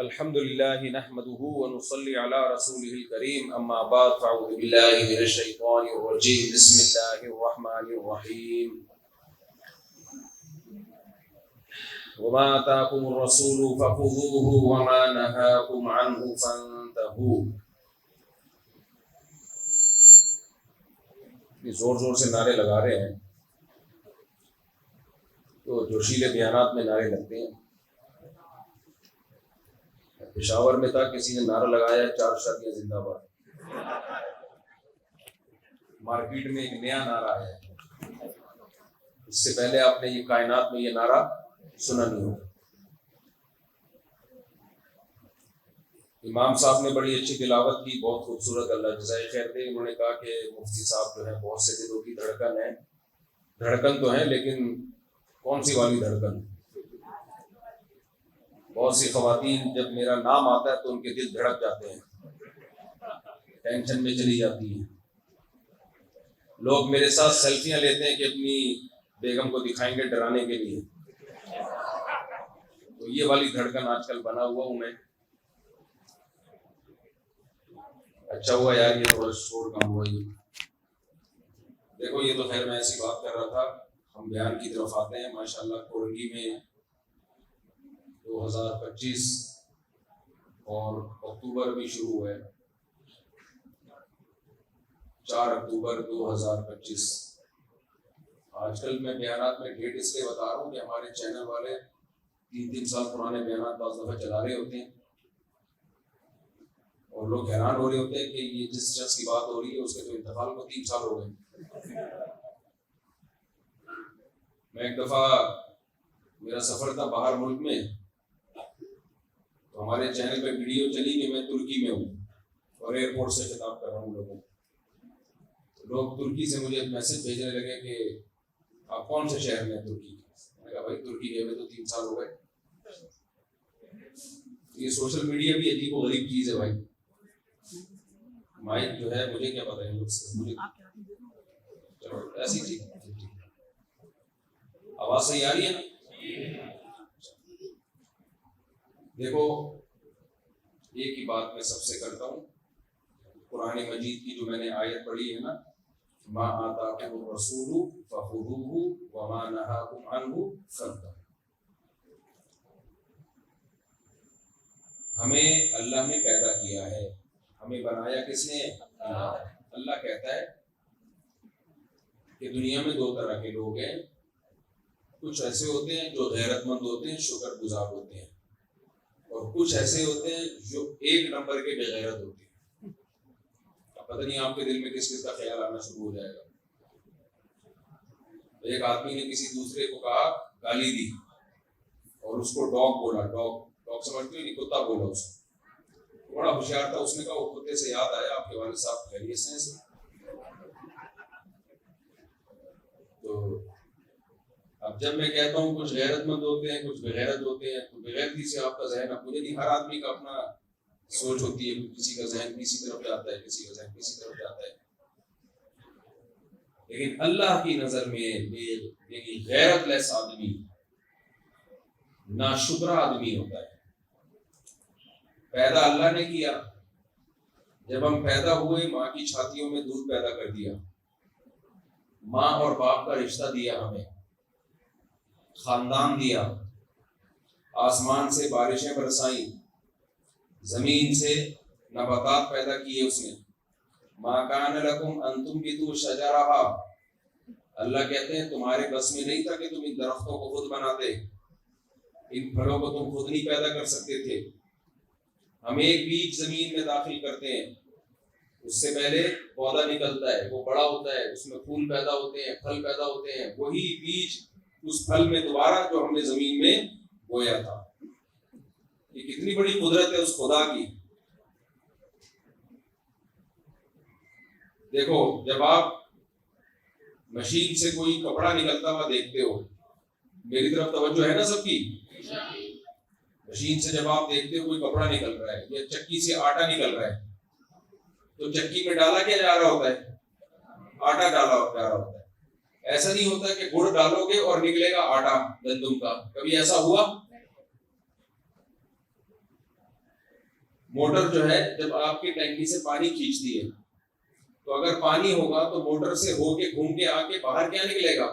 الحمد لله نحمده ونصلي على رسوله الكريم اما بعد فاعوذ بالله من الشيطان الرجيم بسم الله الرحمن الرحيم وما آتاكم الرسول فخذوه وما نهاكم عنه فانتهوا. زور زور سے نعرے لگا رہے ہیں تو جوشیلے بیانات میں نعرے لگتے ہیں. پشاور میں تھا، کسی نے نعرہ لگایا 4 شادیاں زندہ باد. مارکیٹ میں ایک نیا نعرہ آیا ہے، اس سے پہلے آپ نے یہ کائنات میں یہ نعرہ سنا نہیں ہو. امام صاحب نے بڑی اچھی تلاوت کی، بہت خوبصورت، اللہ جزائے خیر دے. انہوں نے کہا کہ مفتی صاحب جو ہے بہت سے دلوں کی دھڑکن ہے. دھڑکن تو ہے لیکن کون سی والی دھڑکن؟ بہت سی خواتین جب میرا نام آتا ہے تو ان کے دل دھڑک جاتے ہیں، ٹینشن میں چلی جاتی ہیں. لوگ میرے ساتھ سیلفیاں لیتے ہیں کہ اپنی بیگم کو دکھائیں گے ڈرانے کے لیے. تو یہ والی دھڑکن آج کل بنا ہوا ہوں میں. اچھا ہوا یار یہ تھوڑا شور کم ہوا. یہ دیکھو، یہ تو خیر میں ایسی بات کر رہا تھا، ہم بیان کی طرف آتے ہیں. ماشاءاللہ کورنگی میں 2025 اور اکتوبر بھی شروع ہوا ہے، 4 اکتوبر 2025. آج کل میں بیانات میں ڈیٹ اس لیے بتا رہا ہوں کہ ہمارے چینل والے 3 سال پرانے بیانات بعض دفعہ چلا رہے ہوتے ہیں اور لوگ حیران ہو رہے ہوتے ہیں کہ یہ جس شخص کی بات ہو رہی ہے اس کے تو انتقال کو 3 سال ہو گئے. میں ایک دفعہ میرا سفر تھا باہر ملک میں، تو ہمارے چینل پہ ویڈیو چلی کہ میں ترکی میں ہوں اور ایئرپورٹ سے خطاب کر رہا ہوں لوگوں. لوگ ترکی سے مجھے میسج بھیجنے لگے کہ آپ کون سے شہر میں ہیں ترکی کے. میں نے کہا بھائی ترکی گئے ہوئے تو 3 سال ہو گئے. یہ سوشل میڈیا بھی عجیب و غریب چیز ہے بھائی. مائک جو ہے مجھے کیا پتہ ہے لوگ سے، مجھے چلو ایسی ٹھیک. آواز صحیح آ رہی ہے نا؟ دیکھو ایک ہی بات میں سب سے کرتا ہوں. قرآن مجید کی جو میں نے آیت پڑھی ہے نا، ما آتاکم الرسول فخذوہ وما نہاکم عنہ فانتہوا. ہمیں اللہ نے پیدا کیا ہے، ہمیں بنایا کس نے؟ اللہ کہتا ہے کہ دنیا میں 2 طرح کے لوگ ہیں. کچھ ایسے ہوتے ہیں جو غیرت مند ہوتے ہیں، شکر گزار ہوتے ہیں، اور کچھ ایسے ہوتے ہیں جو 1 نمبر کے بے غیرت ہوتے ہیں. اب پتہ نہیں آپ کے دل میں کس کس کا خیال آنا شروع ہو جائے گا. ایک آدمی نے کسی دوسرے کو کہا، گالی دی اور اس کو ڈاگ بولا. ڈاگ سمجھتے ہو نہیں، کتا بولا اس کو. بڑا ہوشیار تھا، اس نے کہا وہ کتے سے یاد آیا آپ کے والد صاحب خیریت سے ہیں؟ تو اب جب میں کہتا ہوں کچھ غیرت مند ہوتے ہیں کچھ بغیرت ہوتے ہیں، تو بغیرتی سے آپ کا ذہن، اب مجھے نہیں، ہر آدمی کا اپنا سوچ ہوتی ہے. کسی کا ذہن کسی طرف جاتا ہے، کسی کا ذہن کسی طرف جاتا ہے. لیکن اللہ کی نظر میں یعنی غیرت لیس آدمی ناشکرا آدمی ہوتا ہے. پیدا اللہ نے کیا. جب ہم پیدا ہوئے ماں کی چھاتیوں میں دودھ پیدا کر دیا، ماں اور باپ کا رشتہ دیا، ہمیں خاندان دیا، آسمان سے بارشیں برسائیں، زمین سے نباتات پیدا کیے اس نے. ما کان لکم ان تنبتوا شجرہا. اللہ کہتے ہیں تمہارے بس میں نہیں تھا کہ تم ان درختوں کو خود بناتے، ان پھلوں کو تم خود نہیں پیدا کر سکتے تھے. ہم ایک بیج زمین میں داخل کرتے ہیں، اس سے پہلے پودا نکلتا ہے، وہ بڑا ہوتا ہے، اس میں پھول پیدا ہوتے ہیں، پھل پیدا ہوتے ہیں. وہی بیج اس پھل میں دوبارہ جو ہم نے زمین میں بویا تھا. یہ کتنی بڑی قدرت ہے اس خدا کی. دیکھو جب آپ مشین سے کوئی کپڑا نکلتا ہوا دیکھتے ہو، میری طرف توجہ ہے نا سب کی؟ مشین سے جب آپ دیکھتے ہو کوئی کپڑا نکل رہا ہے یا چکی سے آٹا نکل رہا ہے، تو چکی میں ڈالا کیا جا رہا ہوتا ہے؟ آٹا ڈالا جا رہا ہوتا ہے. ایسا نہیں ہوتا کہ گڑ ڈالو گے اور نکلے گا آٹا گندم کا. کبھی ایسا ہوا؟ موٹر جو ہے جب آپ کی ٹینکی سے پانی کھینچتی ہے تو اگر پانی ہوگا تو موٹر سے ہو کے گھوم کے آ کے باہر کیا نکلے گا؟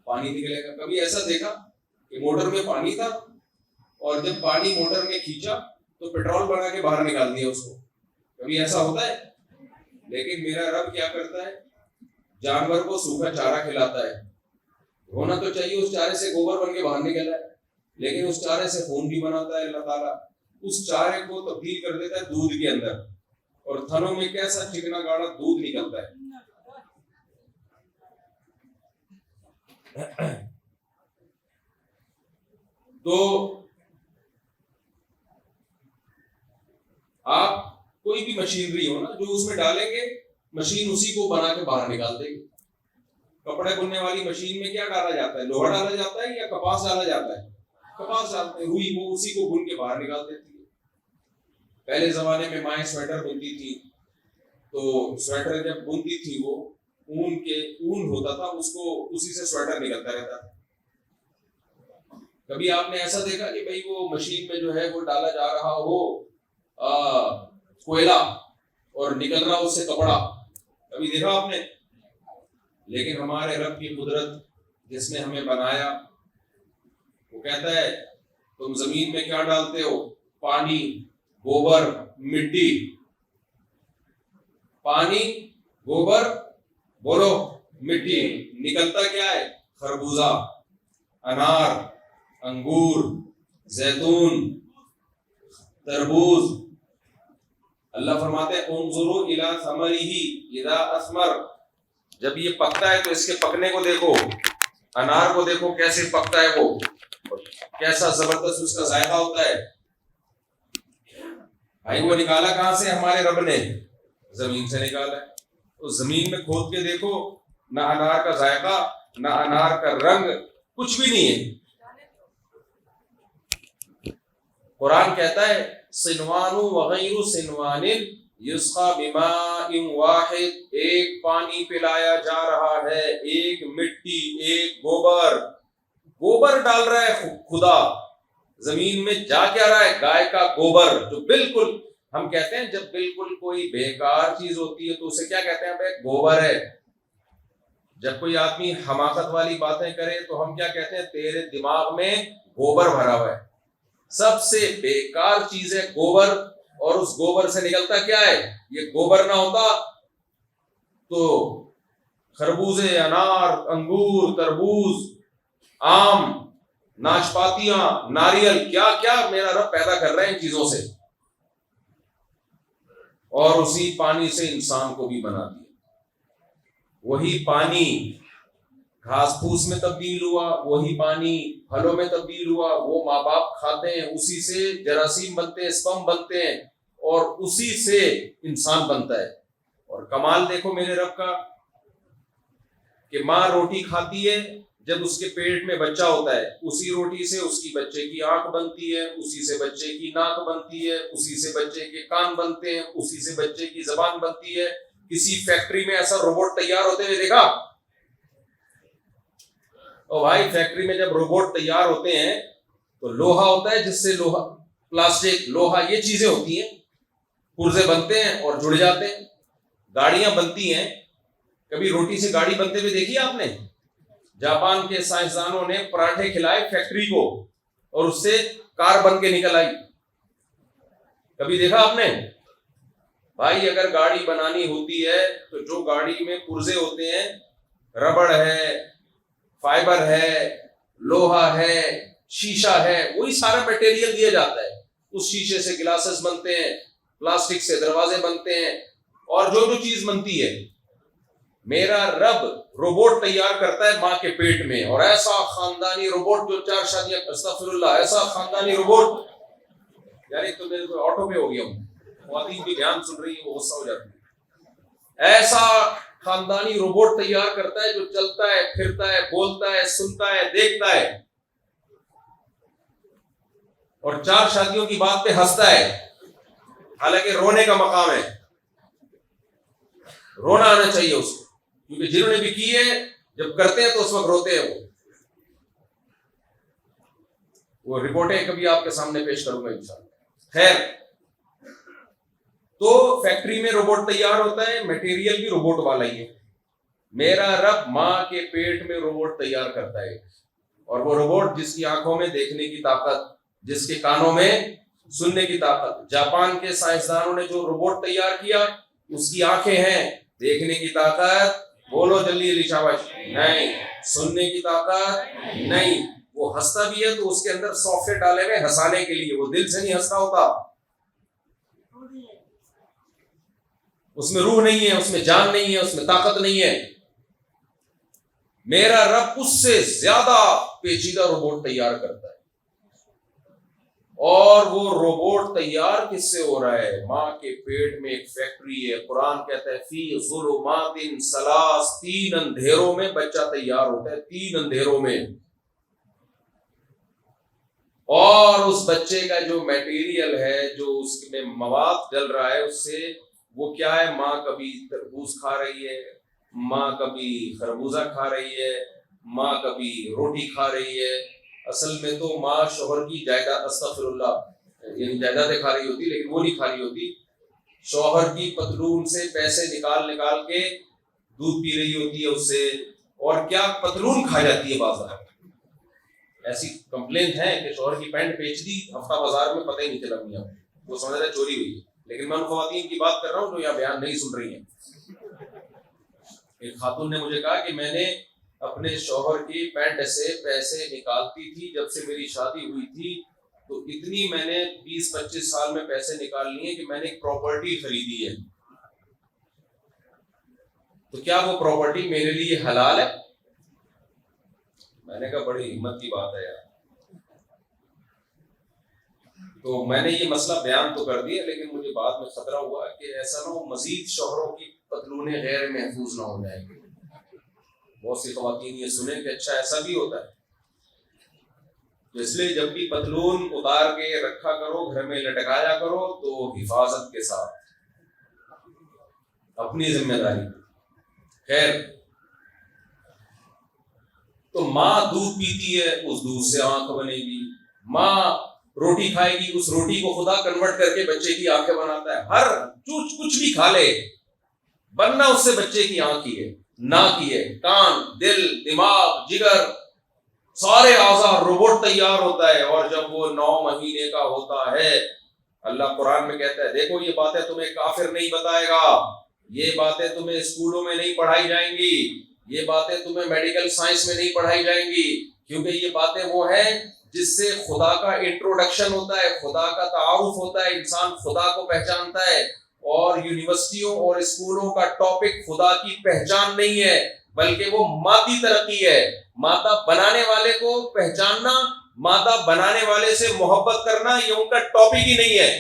پانی نکلے گا. کبھی ایسا دیکھا کہ موٹر میں پانی تھا اور جب پانی موٹر نے کھینچا تو پیٹرول بنا کے باہر نکال دیا اس کو؟ کبھی ایسا ہوتا ہے؟ لیکن میرا رب کیا کرتا ہے؟ جانور کو سوکھا چارہ کھلاتا ہے. ہونا تو چاہیے اس چارے سے گوبر بن کے باہر نکل ہے، لیکن اس چارے سے خون بھی بناتا ہے اللہ تعالیٰ. اس چارے کو تبدیل کر دیتا ہے دودھ کے اندر، اور تھنوں میں کیسا چکنا گاڑا دودھ نکلتا ہے. تو آپ کوئی بھی مشینری ہو نا، جو اس میں ڈالیں گے مشین اسی کو بنا کے باہر نکال دے گی. کپڑے بننے والی مشین میں کیا ڈالا جاتا ہے؟ لوہا ڈالا جاتا ہے یا کپاس ڈالا جاتا ہے؟ کپاس ڈالتے ہیں، ہوئی وہ اسی کو بن کے باہر نکال دیتی ہے. پہلے زمانے میں مائیں سویٹر بنتی تھی، تو سویٹر جب بنتی تھی وہ اون ہوتا تھا، اس کو اسی سے سویٹر نکلتا رہتا تھا. کبھی آپ نے ایسا دیکھا کہ بھئی وہ مشین میں جو ہے وہ ڈالا جا رہا ہو کوئلہ اور نکل رہا اس سے کپڑا؟ کبھی دیکھا آپ نے؟ لیکن ہمارے رب کی قدرت جس نے ہمیں بنایا وہ کہتا ہے تم زمین میں کیا ڈالتے ہو؟ پانی، گوبر، مٹی. پانی، گوبر، بولو مٹی. نکلتا کیا ہے؟ خربوزہ، انار، انگور، زیتون، تربوز. اللہ فرماتے ہیں انظروا الی ثمرہ اذا اثمر، جب یہ پکتا ہے تو اس کے پکنے کو دیکھو. انار کو دیکھو کیسے پکتا ہے، وہ کیسا زبردست اس کا ذائقہ ہوتا ہے. بھائی وہ نکالا کہاں سے؟ ہمارے رب نے زمین سے نکالا ہے. تو زمین میں کھود کے دیکھو، نہ انار کا ذائقہ، نہ انار کا رنگ، کچھ بھی نہیں ہے. قرآن کہتا ہے صنوان وغیر صنوان یسقى بماء واحد، ایک پانی پلایا جا رہا ہے، ایک مٹی، ایک گوبر. گوبر ڈال رہا ہے خدا زمین میں، جا کیا رہا ہے؟ گائے کا گوبر. جو بالکل ہم کہتے ہیں جب بالکل کوئی بیکار چیز ہوتی ہے تو اسے کیا کہتے ہیں؟ بھائی گوبر ہے. جب کوئی آدمی حماقت والی باتیں کرے تو ہم کیا کہتے ہیں؟ تیرے دماغ میں گوبر بھرا ہوا ہے. سب سے بیکار چیز ہے گوبر، اور اس گوبر سے نکلتا کیا ہے؟ یہ گوبر نہ ہوتا تو خربوزے، انار، انگور، تربوز، آم، ناشپاتیاں، ناریل، کیا کیا میرا رب پیدا کر رہے ہیں ان چیزوں سے. اور اسی پانی سے انسان کو بھی بنا دیا. وہی پانی گھاس پھوس میں تبدیل ہوا، وہی پانی پھلوں میں تبدیل ہوا. وہ ماں باپ کھاتے ہیں، اسی سے جراثیم بنتے ہیں، سپم بنتے ہیں، اور اسی سے انسان بنتا ہے. اور کمال دیکھو میرے رب کا کہ ماں روٹی کھاتی ہے جب اس کے پیٹ میں بچہ ہوتا ہے، اسی روٹی سے اس کی بچے کی آنکھ بنتی ہے، اسی سے بچے کی ناک بنتی ہے، اسی سے بچے کے کان بنتے ہیں، اسی سے بچے کی زبان بنتی ہے. کسی فیکٹری میں ایسا روبوٹ تیار ہوتے ہوئے دیکھا؟ اور بھائی فیکٹری میں جب روبوٹ تیار ہوتے ہیں تو لوہا ہوتا ہے، جس سے لوہا، پلاسٹک، لوہا، یہ چیزیں ہوتی ہیں، پرزے بنتے ہیں اور جڑ جاتے ہیں. گاڑیاں بنتی ہیں، کبھی روٹی سے گاڑی بنتے ہوئے دیکھی آپ نے؟ جاپان کے سائنسدانوں نے پراٹھے کھلائے فیکٹری کو اور اس سے کار بن کے نکل آئی. کبھی دیکھا آپ نے؟ بھائی اگر گاڑی بنانی ہوتی ہے تو جو گاڑی میں پرزے ہوتے ہیں، ربڑ ہے، فائبر ہے، لوہا ہے، شیشہ ہے، وہی سارا میٹیریل دیا جاتا ہے. اس شیشے سے گلاسز بنتے ہیں، پلاسٹک سے دروازے بنتے ہیں، اور جو جو چیز بنتی ہے. میرا رب روبوٹ تیار کرتا ہے ماں کے پیٹ میں، اور ایسا خاندانی روبوٹ جو 4 شادیاں، استغفر اللہ، ایسا خاندانی روبوٹ. یار ایک تو میرے کو آٹو پہ ہو گیا ہوں، خواتین بھی دھیان سن رہی ہے، وہ غصہ ہو جاتی ہے. ایسا خاندانی روبوٹ تیار کرتا ہے جو چلتا ہے، پھرتا ہے، بولتا ہے، سنتا ہے، دیکھتا ہے، اور 4 شادیوں کی بات پہ ہنستا ہے، حالانکہ رونے کا مقام ہے. رونا آنا چاہیے اس کو، کیونکہ جنہوں نے بھی کی ہے جب کرتے ہیں تو اس وقت روتے ہیں. وہ رپورٹیں کبھی آپ کے سامنے پیش کروں گا انشاءاللہ. خیر، تو فیکٹری میں روبوٹ تیار ہوتا ہے، میٹیریل بھی روبوٹ والا ہی ہے. میرا رب ماں کے پیٹ میں روبوٹ تیار کرتا ہے، اور وہ روبوٹ جس کی آنکھوں میں دیکھنے کی طاقت، جس کے کانوں میں سننے کی طاقت. جاپان کے سائنسدانوں نے جو روبوٹ تیار کیا، اس کی آنکھیں ہیں، دیکھنے کی طاقت بولو جلدی علی شاباش نہیں، سننے کی طاقت نہیں. وہ ہنستا بھی ہے تو اس کے اندر سافٹ ویئر ڈالے ہوئے ہنسانے کے لیے، وہ دل سے نہیں ہنستا ہوتا، اس میں روح نہیں ہے، اس میں جان نہیں ہے، اس میں طاقت نہیں ہے. میرا رب اس سے زیادہ پیچیدہ روبوٹ تیار کرتا ہے. اور وہ روبوٹ تیار کس سے ہو رہا ہے؟ ماں کے پیٹ میں ایک فیکٹری ہے. قرآن کہتا ہے فی ظلمات ثلاث، 3 اندھیروں میں بچہ تیار ہوتا ہے، 3 اندھیروں میں. اور اس بچے کا جو میٹیریل ہے، جو اس میں مواد ڈل رہا ہے، اس سے وہ کیا ہے؟ ماں کبھی تربوز کھا رہی ہے، ماں کبھی خربوزہ کھا رہی ہے، ماں کبھی روٹی کھا رہی ہے. اصل میں تو ماں شوہر کی جائیداد، استغفر اللہ، یعنی جائیدادیں کھا رہی ہوتی، لیکن وہ نہیں کھا رہی ہوتی. شوہر کی پتلون سے پیسے نکال نکال کے دودھ پی رہی ہوتی ہے اس سے، اور کیا پتلون کھا جاتی ہے بازار. ایسی کمپلینٹ ہے کہ شوہر کی پینٹ بیچ دی ہفتہ بازار میں، پتہ ہی نہیں چلا میاں، وہ سمجھ رہا ہے چوری ہوئی ہے. لیکن میں ان خواتین کی بات کر رہا ہوں جو یہاں بیان نہیں سن رہی ہیں. ایک خاتون نے مجھے کہا کہ میں نے اپنے شوہر کی پینٹ سے پیسے نکالتی تھی جب سے میری شادی ہوئی تھی، تو اتنی میں نے 20-25 سال میں پیسے نکال لیے کہ میں نے ایک پراپرٹی خریدی ہے. تو کیا وہ پراپرٹی میرے لیے حلال ہے؟ میں نے کہا بڑی ہمت کی بات ہے یار. تو میں نے یہ مسئلہ بیان تو کر دیا، لیکن مجھے بعد میں خطرہ ہوا کہ ایسا نہ ہو مزید شوہروں کی پتلونیں غیر محفوظ نہ ہو جائیں گی. بہت سی خواتین یہ سنیں کہ اچھا ایسا بھی ہوتا ہے. تو اس لیے جب بھی پتلون اتار کے رکھا کرو، گھر میں لٹکایا کرو تو حفاظت کے ساتھ، اپنی ذمہ داری. خیر، تو ماں دودھ پیتی ہے، اس دودھ سے آنکھ بنے گی. ماں روٹی کھائے گی، اس روٹی کو خدا کنورٹ کر کے بچے کی آنکھیں بناتا ہے. ہر کچھ بھی کھا لے، بننا اس سے بچے کی آنکھ ہی ہے، ناک ہی ہے، کان، دل، دماغ، جگر، سارے اعضاء روبوٹ تیار ہوتا ہے. اور جب وہ 9 مہینے کا ہوتا ہے، اللہ قرآن میں کہتا ہے دیکھو یہ باتیں تمہیں کافر نہیں بتائے گا، یہ باتیں تمہیں اسکولوں میں نہیں پڑھائی جائیں گی، یہ باتیں تمہیں میڈیکل سائنس میں نہیں پڑھائی جائیں گی، کیونکہ یہ باتیں وہ ہیں جس سے خدا کا انٹروڈکشن ہوتا ہے، خدا کا تعارف ہوتا ہے، انسان خدا کو پہچانتا ہے. اور یونیورسٹیوں اور اسکولوں کا ٹاپک خدا کی پہچان نہیں ہے، بلکہ وہ مادی ترقی ہے. مادہ بنانے والے کو پہچاننا، مادہ بنانے والے سے محبت کرنا، یہ ان کا ٹاپک ہی نہیں ہے.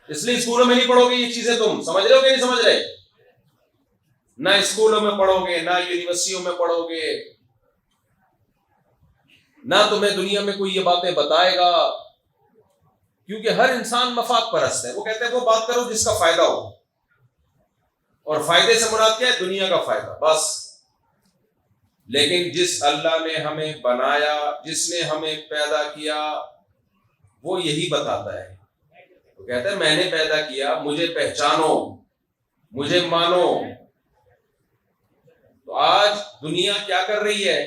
اس لیے اسکولوں میں نہیں پڑھو گے یہ چیزیں. تم سمجھ رہے ہو کہ نہیں سمجھ رہے؟ نہ اسکولوں میں پڑھو گے، نہ یونیورسٹیوں میں پڑھو گے، نہ تمہیں دنیا میں کوئی یہ باتیں بتائے گا، کیونکہ ہر انسان مفاد پرست ہے. وہ کہتے ہیں وہ بات کرو جس کا فائدہ ہو، اور فائدے سے مراد کیا ہے؟ دنیا کا فائدہ بس. لیکن جس اللہ نے ہمیں بنایا، جس نے ہمیں پیدا کیا، وہ یہی بتاتا ہے. وہ کہتا ہے میں نے پیدا کیا، مجھے پہچانو، مجھے مانو. تو آج دنیا کیا کر رہی ہے؟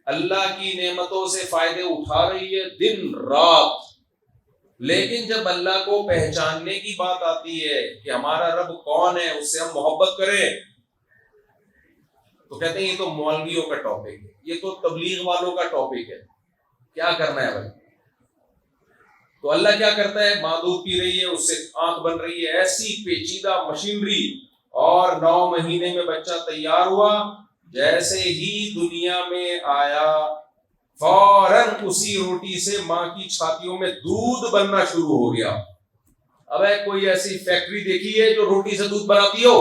اللہ کی نعمتوں سے فائدے اٹھا رہی ہے دن رات. لیکن جب اللہ کو پہچاننے کی بات آتی ہے کہ ہمارا رب کون ہے، اس سے ہم محبت کریں، تو کہتے ہیں یہ تو مولویوں کا ٹاپک ہے، یہ تو تبلیغ والوں کا ٹاپک ہے، کیا کرنا ہے بھائی؟ تو اللہ کیا کرتا ہے؟ ماں دودھ پی رہی ہے، اس سے آنکھ بن رہی ہے، ایسی پیچیدہ مشینری، اور 9 مہینے میں بچہ تیار ہوا. جیسے ہی دنیا میں آیا، فوراً اسی روٹی سے ماں کی چھاتیوں میں دودھ بننا شروع ہو گیا. اب کوئی ایسی فیکٹری دیکھی ہے جو روٹی سے دودھ بناتی ہو؟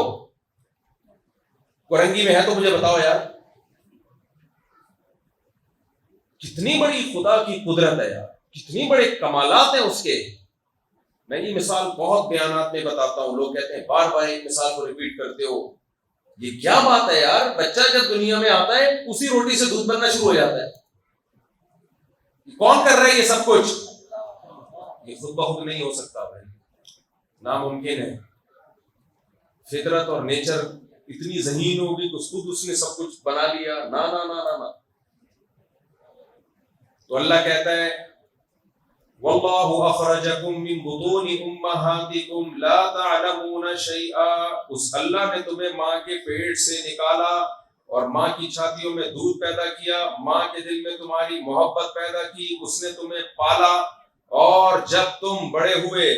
کورنگی میں ہے تو مجھے بتاؤ یار. کتنی بڑی خدا کی قدرت ہے یار، کتنی بڑے کمالات ہیں اس کے. میں یہ مثال بہت بیانات میں بتاتا ہوں، لوگ کہتے ہیں بار بار ایک مثال کو ریپیٹ کرتے ہو، یہ کیا بات ہے یار؟ بچہ جب دنیا میں آتا ہے اسی روٹی سے دودھ بننا شروع ہو جاتا ہے. کون کر رہا ہے یہ سب کچھ؟ یہ خود بخود نہیں ہو سکتا بھائی. ناممکن ہے. فطرت اور نیچر اتنی ذہین ہوگی کہ خود اس نے سب کچھ بنا لیا؟ نا نا نا نا نا. تو اللہ کہتا ہے واللہ اخرجکم من بطون امہاتکم لا تعلمون شیئا. اس اللہ نے تمہیں ماں کے پیٹ سے نکالا اور ماں کی چھاتیوں میں دودھ پیدا کیا، ماں کے دل میں تمہاری محبت پیدا کی، اس نے تمہیں پالا، اور جب تم بڑے ہوئے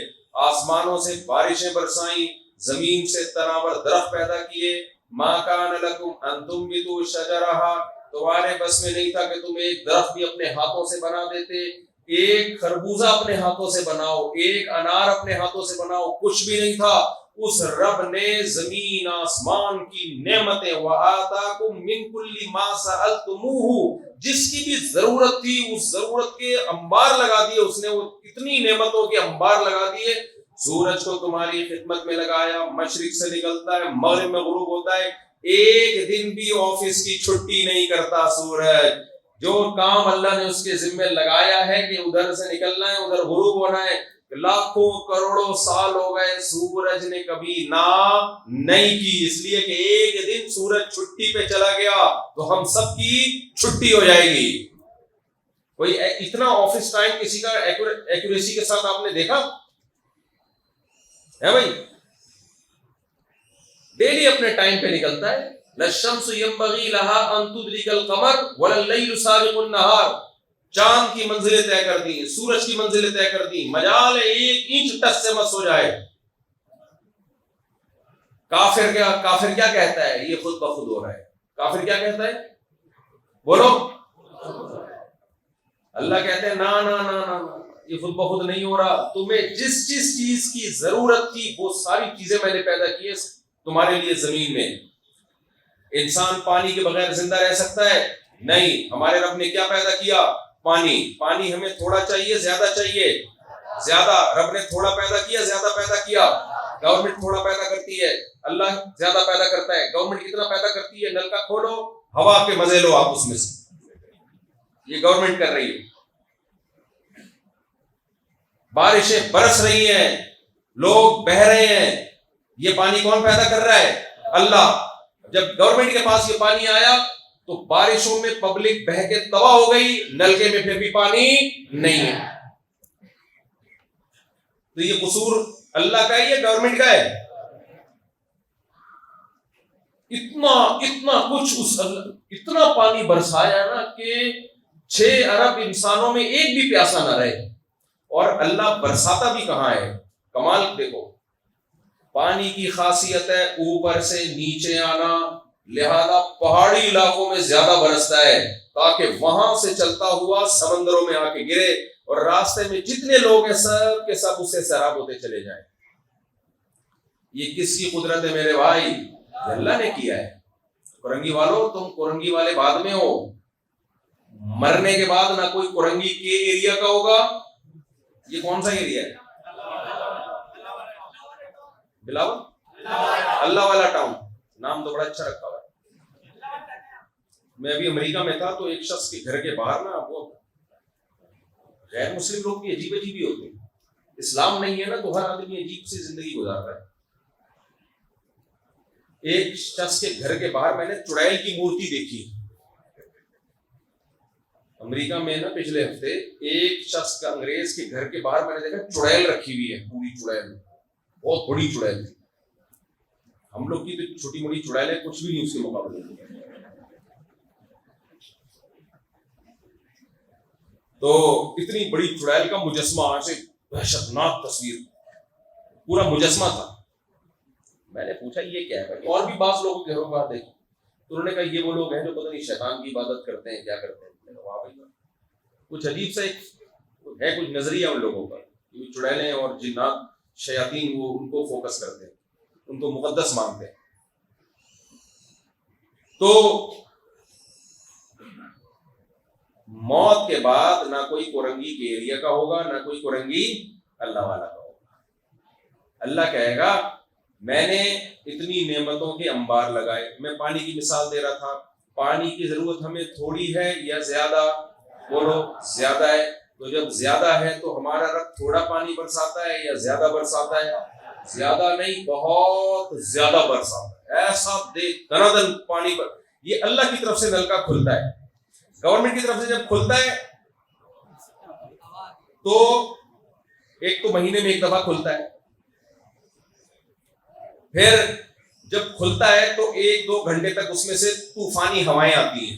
آسمانوں سے بارشیں برسائیں، زمین سے تناور درخت پیدا کیے. ما کان لکم ان تنبتوا شجرہا، تمہارے بس میں نہیں تھا کہ تم ایک درخت بھی اپنے ہاتھوں سے بنا دیتے. ایک خربوزہ اپنے ہاتھوں سے بناؤ، ایک انار اپنے ہاتھوں سے بناؤ، کچھ بھی نہیں تھا. اس رب نے زمین آسمان کی نعمتیں وَآتَاكُم مِّن كُلِّ مَا سَأَلْتُمُوهُ، جس کی بھی ضرورت تھی اس ضرورت کے انبار لگا دیے. اس نے وہ اتنی نعمتوں کے انبار لگا دیے. سورج کو تمہاری خدمت میں لگایا، مشرق سے نکلتا ہے مغرب میں غروب ہوتا ہے. ایک دن بھی آفس کی چھٹی نہیں کرتا سورج. جو کام اللہ نے اس کے ذمہ لگایا ہے کہ ادھر سے نکلنا ہے ادھر غروب ہونا ہے، لاکھوں کروڑوں سال ہو گئے سورج نے کبھی نہ نہیں کی. اس لیے کہ ایک دن سورج چھٹی پہ چلا گیا تو ہم سب کی چھٹی ہو جائے گی. کوئی اتنا آفس ٹائم کسی کا ایکوریسی کے ساتھ آپ نے دیکھا ہے؟ بھائی ڈیلی اپنے ٹائم پہ نکلتا ہے. لَلشَّمْسُ يَنبَغِي لَهَا أَن تُدْرِكَ الْقَمَرَ وَلَا اللَّيْلُ سَابِقُ النَّهَارِ. چاند کی منزلیں طے کر دی، سورج کی منزلیں طے کر دی، مجال ایک انچ ٹچ سے مس ہو جائے. کافر کیا کہتا ہے؟ یہ خود بخود ہو رہا ہے. کافر کیا کہتا ہے؟ بولو. اللہ کہتے ہیں نا نا نا نا، یہ خود بخود نہیں ہو رہا. تمہیں جس جس چیز کی ضرورت تھی وہ ساری چیزیں میں نے پیدا کی تمہارے لیے زمین میں. انسان پانی کے بغیر زندہ رہ سکتا ہے؟ نہیں. ہمارے رب نے کیا پیدا کیا؟ پانی. پانی ہمیں تھوڑا چاہیے زیادہ چاہیے؟ زیادہ. رب نے تھوڑا پیدا کیا زیادہ پیدا کیا؟ گورنمنٹ تھوڑا پیدا کرتی ہے، اللہ زیادہ پیدا کرتا ہے. گورنمنٹ کتنا پیدا کرتی ہے؟ نل کا کھولو ہوا کے مزے لو آپ اس میں سے. یہ گورنمنٹ کر رہی ہے. بارشیں برس رہی ہیں، لوگ بہہ رہے ہیں، یہ پانی کون پیدا کر رہا ہے؟ اللہ. جب گورنمنٹ کے پاس یہ پانی آیا تو بارشوں میں پبلک بہہ کے تباہ ہو گئی، نلکے میں پھر بھی پانی نہیں ہے. تو یہ قصور اللہ کا ہے یا گورنمنٹ کا ہے؟ اتنا کچھ اس اتنا پانی برسایا نا کہ 6 ارب انسانوں میں ایک بھی پیاسا نہ رہے. اور اللہ برساتا بھی کہاں ہے؟ کمال دیکھو. پانی کی خاصیت ہے اوپر سے نیچے آنا، لہذا پہاڑی علاقوں میں زیادہ برستا ہے تاکہ وہاں سے چلتا ہوا سمندروں میں آ کے گرے اور راستے میں جتنے لوگ ہیں سب کے سب اس سے سیراب ہوتے چلے جائیں. یہ کس کی قدرت ہے میرے بھائی؟ یہ اللہ نے کیا ہے. کورنگی والوں، تم کورنگی والے بعد میں ہو، مرنے کے بعد نہ کوئی کورنگی کے ایریا کا ہوگا. یہ کون سا ایریا ہے؟ بلاول اللہ والا ٹاؤن. نام تو بڑا اچھا رکھا ہوا ہے. میں ابھی امریکہ میں تھا تو ایک شخص کے گھر کے باہر نا وہ غیر مسلم لوگ بھی عجیب عجیب ہی ہوتے ہیں. اسلام نہیں ہے نا تو ہر آدمی عجیب سی زندگی گزار رہا ہے. ایک شخص کے گھر کے باہر میں نے چڑیل کی مورتی دیکھی. امریکہ میں نا پچھلے ہفتے ایک شخص کا انگریز کے گھر کے باہر میں نے دیکھا چڑیل رکھی ہوئی ہے، پوری چڑیل، بہت بڑی چڑیل تھی. ہم لوگ کی تو چھوٹی موٹی چڑیل ہے، کچھ بھی نہیں اس کے مقابلے میں. تو اتنی بڑی چڑیل کا مجسمہ، ایسے وحشت ناک تصویر، پورا مجسمہ تھا. میں نے پوچھا یہ کیا ہے؟ اور بھی بعض لوگوں کے گھروں کا دیکھا تو انہوں نے کہا یہ وہ لوگ ہیں جو پتہ نہیں شیطان کی عبادت کرتے ہیں، کیا کرتے ہیں. کچھ عجیب سا ہے، کچھ نظریہ ان لوگوں کا. چڑیلیں اور جنات شیاطین وہ ان کو فوکس کرتے ہیں، ان کو مقدس مانتے ہیں. تو موت کے بعد نہ کوئی کورنگی کے ایریا کا ہوگا، نہ کوئی کورنگی اللہ والا کا ہوگا. اللہ کہے گا میں نے اتنی نعمتوں کے انبار لگائے. میں پانی کی مثال دے رہا تھا. پانی کی ضرورت ہمیں تھوڑی ہے یا زیادہ؟ بولو زیادہ ہے. تو جب زیادہ ہے تو ہمارا رب تھوڑا پانی برساتا ہے یا زیادہ برساتا ہے؟ زیادہ نہیں، بہت زیادہ برسات ہے، ایسا دن پانی یہ اللہ کی طرف سے نلکا کھلتا ہے، گورنمنٹ کی طرف سے جب کھلتا ہے تو ایک تو مہینے میں ایک دفعہ کھلتا ہے، پھر جب کھلتا ہے تو 1-2 گھنٹے تک اس میں سے طوفانی ہوائیں آتی ہیں،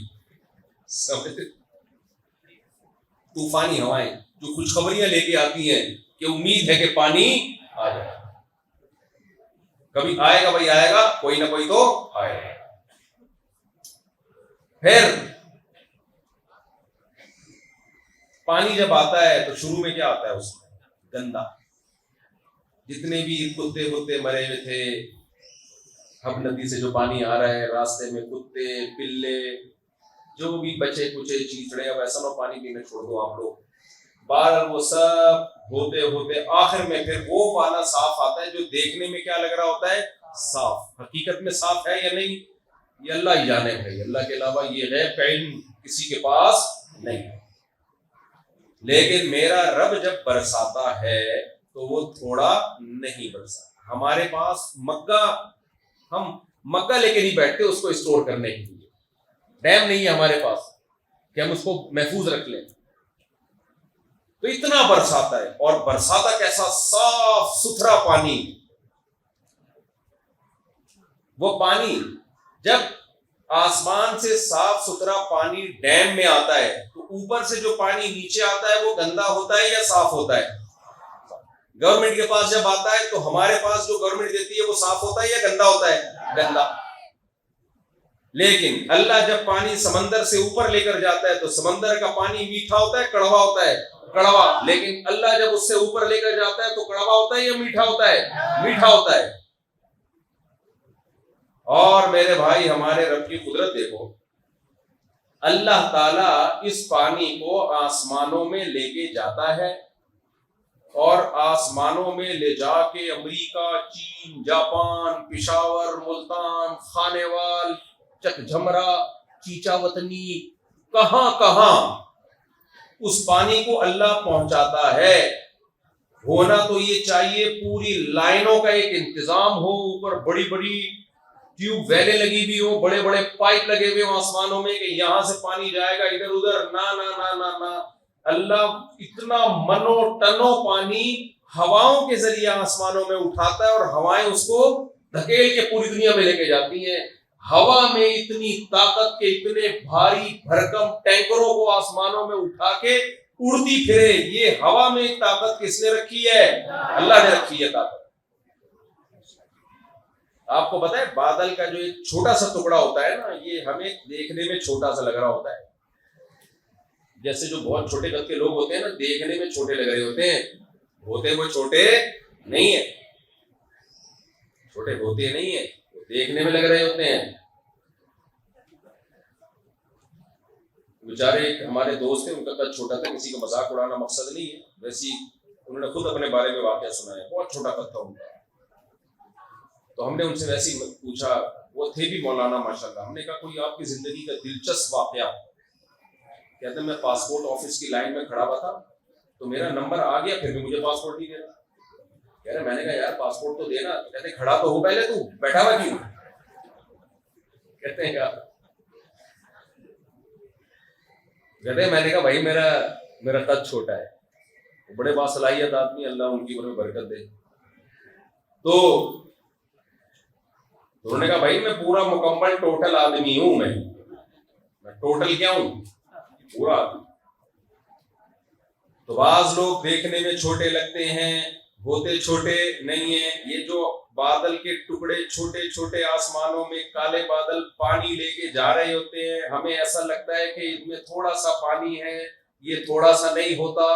طوفانی ہوائیں جو خوشخبریاں لے کے آتی ہیں کہ امید ہے کہ پانی آ جائے، کبھی آئے گا بھائی، آئے گا، کوئی نہ کوئی تو آئے گا۔ پھر پانی جب آتا ہے تو شروع میں کیا آتا ہے؟ اس میں گندا، جتنے بھی کتے ہوتے مرے ہوئے تھے، ہم ندی سے جو پانی آ رہا ہے، راستے میں کتے پلے جو بھی بچے کچے چیچڑے، اب ایسا نہ پانی پینے چھوڑ دو آپ لوگ، بہرحال وہ سب ہوتے ہوتے آخر میں پھر وہ پانا صاف آتا ہے جو دیکھنے میں کیا لگ رہا ہوتا ہے؟ صاف، حقیقت میں صاف ہے یا نہیں یہ اللہ ہی جانے بھائی، اللہ کے علاوہ یہ غیب کا علم کسی کے پاس نہیں۔ لیکن میرا رب جب برساتا ہے تو وہ تھوڑا نہیں برساتا۔ ہمارے پاس مگا، ہم مگا لے کے نہیں بیٹھتے اس کو اسٹور کرنے کے لیے، ڈیم نہیں ہے ہمارے پاس کہ ہم اس کو محفوظ رکھ لیں، تو اتنا برساتا ہے، اور برساتا کیسا؟ صاف ستھرا پانی۔ وہ پانی جب آسمان سے صاف ستھرا پانی ڈیم میں آتا ہے تو اوپر سے جو پانی نیچے آتا ہے وہ گندا ہوتا ہے یا صاف ہوتا ہے؟ گورنمنٹ کے پاس جب آتا ہے تو ہمارے پاس جو گورنمنٹ دیتی ہے وہ صاف ہوتا ہے یا گندا ہوتا ہے؟ گندا۔ لیکن اللہ جب پانی سمندر سے اوپر لے کر جاتا ہے تو سمندر کا پانی میٹھا ہوتا ہے کڑوا ہوتا ہے؟ کڑوا۔ لیکن اللہ جب اس سے اوپر لے کر جاتا ہے تو کڑوا ہوتا ہے یا میٹھا ہوتا ہے؟ میٹھا ہوتا ہے۔ اور میرے بھائی ہمارے رب کی قدرت دیکھو، اللہ تعالیٰ اس پانی کو آسمانوں میں لے کے جاتا ہے، اور آسمانوں میں لے جا کے امریکہ، چین، جاپان، پشاور، ملتان، خانیوال، چک جھمرا، چیچا وطنی، کہاں کہاں اس پانی کو اللہ پہنچاتا ہے۔ ہونا تو یہ چاہیے پوری لائنوں کا ایک انتظام ہو، اوپر بڑی بڑی ٹیوب ویلیں لگی ہوئی ہو، بڑے بڑے پائپ لگے ہوئے ہوں آسمانوں میں کہ یہاں سے پانی جائے گا ادھر ادھر، نہ نہ نہ نہ نہ، اللہ اتنا منو ٹنو پانی ہواؤں کے ذریعے آسمانوں میں اٹھاتا ہے، اور ہوائیں اس کو دھکیل کے پوری دنیا میں لے کے جاتی ہیں۔ ہوا میں اتنی طاقت کے اتنے بھاری بھرکم ٹینکروں کو آسمانوں میں اٹھا کے اڑتی پھرے، یہ ہوا میں طاقت کس نے رکھی ہے؟ اللہ نے رکھی ہے طاقت۔ آپ کو پتا ہے بادل کا جو ایک چھوٹا سا ٹکڑا ہوتا ہے نا، یہ ہمیں دیکھنے میں چھوٹا سا لگ رہا ہوتا ہے، جیسے جو بہت چھوٹے قد کے لوگ ہوتے ہیں نا، دیکھنے میں چھوٹے لگ رہے ہوتے ہیں، ہوتے وہ چھوٹے نہیں ہیں، چھوٹے ہوتے نہیں ہیں، دیکھنے میں لگ رہے ہوتے ہیں۔ بیچارے ایک ہمارے دوست ہیں، ان کا قد چھوٹا تھا، کسی کا مذاق اڑانا مقصد نہیں ہے، ویسی انہوں نے خود اپنے بارے میں واقعہ سنا ہے، بہت چھوٹا قد تھا ان کا۔ تو ہم نے ان سے ویسے ہی پوچھا، وہ تھے بھی مولانا ماشاءاللہ، ہم نے کہا کوئی آپ کی زندگی کا دلچسپ واقعہ؟ کہتے ہیں میں پاسپورٹ آفس کی لائن میں کھڑا ہوا تھا تو میرا نمبر آ گیا، پھر بھی مجھے پاسپورٹ نہیں دینا۔ کہہ رہے میں نے کہا یار پاسپورٹ تو دینا، تو کہتے کھڑا تو ہو پہلے، تو بیٹھا ہوا کیوں؟ کہتے ہیں کیا؟ کہتے ہیں میں نے کہا بھائی میرا قد چھوٹا ہے، بڑے باصلاحیت آدمی، اللہ ان کی عمر میں برکت دے۔ تو انہوں نے کہا بھائی میں پورا مکمل ٹوٹل آدمی ہوں، میں ٹوٹل کیا ہوں؟ پورا آدمی۔ تو بعض لوگ دیکھنے میں چھوٹے لگتے ہیں، ہوتے چھوٹے نہیں ہیں۔ یہ جو بادل کے ٹکڑے چھوٹے چھوٹے آسمانوں میں کالے بادل پانی لے کے جا رہے ہوتے ہیں، ہمیں ایسا لگتا ہے کہ ان میں تھوڑا سا پانی ہے، یہ تھوڑا سا نہیں ہوتا۔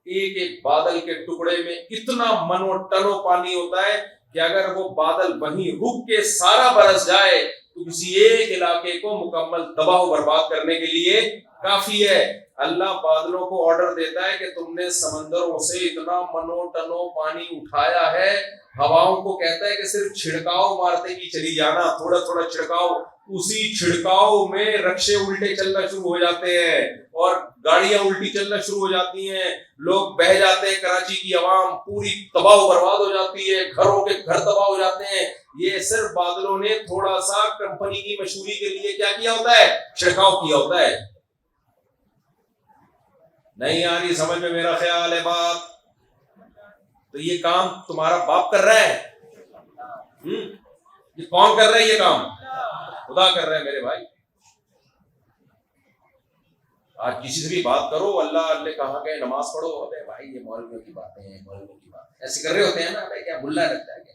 ایک ایک بادل کے ٹکڑے میں اتنا منو ٹنو پانی ہوتا ہے کہ اگر وہ بادل وہیں رک کے سارا برس جائے تو کسی ایک علاقے کو مکمل تباہ و برباد کرنے کے لیے کافی ہے۔ اللہ بادلوں کو آرڈر دیتا ہے کہ تم نے سمندروں سے اتنا منو ٹنو پانی اٹھایا ہے، ہواؤں کو کہتا ہے کہ صرف چھڑکاؤ مارتے ہی چلی جانا، تھوڑا تھوڑا چھڑکاؤ، اسی چھڑکاؤ میں رکشے الٹے چلنا شروع ہو جاتے ہیں، اور گاڑیاں الٹی چلنا شروع ہو جاتی ہیں, لوگ بہہ جاتے ہیں, کراچی کی عوام پوری تباہ و برباد ہو جاتی ہے, گھروں کے گھر تباہ ہو جاتے ہیں. یہ صرف بادلوں نے تھوڑا سا کمپنی کی مشہوری کے لیے کیا کیا ہوتا ہے, چھڑکاؤ کیا ہوتا ہے. نہیں آ رہی سمجھ میں میرا خیال ہے بات؟ تو یہ کام تمہارا باپ کر رہا ہے, یہ کون کر رہا ہے, یہ کام خدا کر رہا ہے میرے بھائی. آج کسی سے بھی بات کرو, اللہ کہاں گئے, نماز پڑھو, ارے بھائی یہ مولویوں کی باتیں ہیں, مولویوں کی باتیں ایسے کر رہے ہوتے ہیں نا, ارے کیا ملا رکھتا ہے کیا.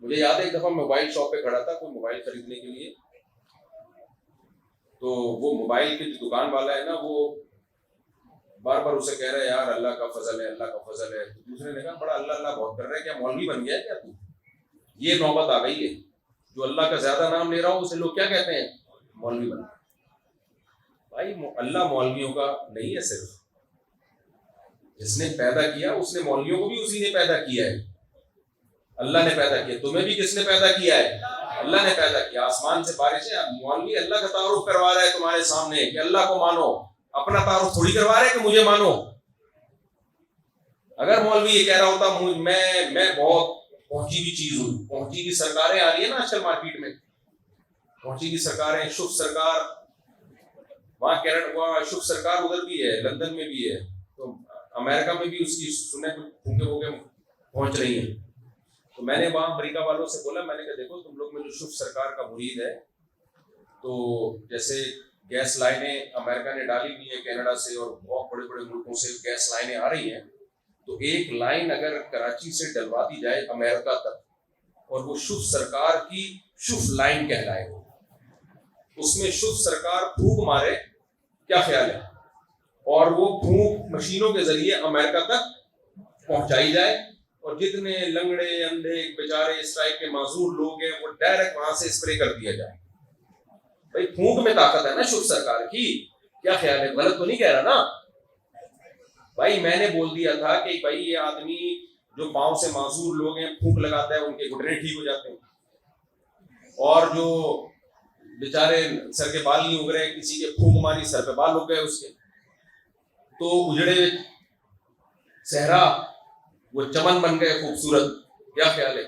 مجھے یاد ہے ایک دفعہ موبائل شاپ پہ کھڑا تھا کوئی موبائل خریدنے کے لیے, تو وہ موبائل کی جو دکان والا ہے نا, وہ بار بار اسے کہہ رہا ہے یار اللہ کا فضل ہے, اللہ کا فضل ہے. تو دوسرے نے کہا بڑا اللہ اللہ بہت کر رہا ہے, کیا مولوی بن گیا ہے کیا تو؟ یہ نوبت آ گئی ہے, جو اللہ کا زیادہ نام لے رہا ہو اسے لوگ کیا کہتے ہیں, مولوی بن. بھائی اللہ مولویوں کا نہیں ہے, صرف جس نے پیدا کیا اس نے مولویوں کو بھی اسی نے پیدا کیا ہے, اللہ نے پیدا کیا. تمہیں بھی کس نے پیدا کیا ہے, اللہ نے پیدا کیا. آسمان سے بارشیں, مولوی اللہ کا تعارف کروا رہا ہے تمہارے سامنے کہ اللہ کو مانو, اپنا تعارف تھوڑی کروا رہا ہے کہ مجھے مانو. اگر مولوی یہ کہہ رہا ہوتا میں بہت پہنچی ہوئی چیز ہوں, پہنچی کی سرکاریں آ رہی ہیں نا آج کل مارکیٹ میں, پہنچی کی سرکاریں, شف سرکار وہاں کینیڈا, وہاں شف سرکار ادھر بھی ہے, لندن میں بھی ہے, تو امریکہ میں بھی اس کی سنیں پھونکے پھونکے پہنچ رہی ہیں. تو میں نے وہاں امریکہ والوں سے بولا, میں نے کہا دیکھو تم لوگ میں جو شف سرکار کا مرید ہے, تو جیسے گیس لائنیں امریکہ نے ڈالی ہوئی ہیں کینیڈا سے, اور بہت بڑے بڑے ملکوں سے گیس لائنیں آ رہی ہیں, تو ایک لائن اگر کراچی سے ڈلوا دی جائے امریکہ تک, اور وہ شف سرکار کی شف لائن کہلائے, اس میں شف سرکار پھونک مارے, کیا خیال ہے, اور وہ پھونک مشینوں کے ذریعے امریکہ تک پہنچائی جائے, اور جتنے لنگڑے اندھے بیچارے اس ٹائپ کے معذور لوگ ہیں وہ ڈائریکٹ وہاں سے اسپرے کر دیا جائے. بھائی پھونک میں طاقت ہے نا شف سرکار کی, کیا خیال ہے, غلط تو نہیں کہہ رہا نا بھائی. میں نے بول دیا تھا کہ بھائی یہ آدمی جو پاؤں سے معذور لوگ ہیں پھونک لگاتا ہے, ان کے گھٹنے ٹھیک ہو جاتے ہیں, اور جو بیچارے سر کے بال نہیں اگ رہے, کسی کے پھونک ماری سر پہ بال اگ گئے اس کے, تو اجڑے صحرا وہ چمن بن گئے خوبصورت, کیا خیال ہے.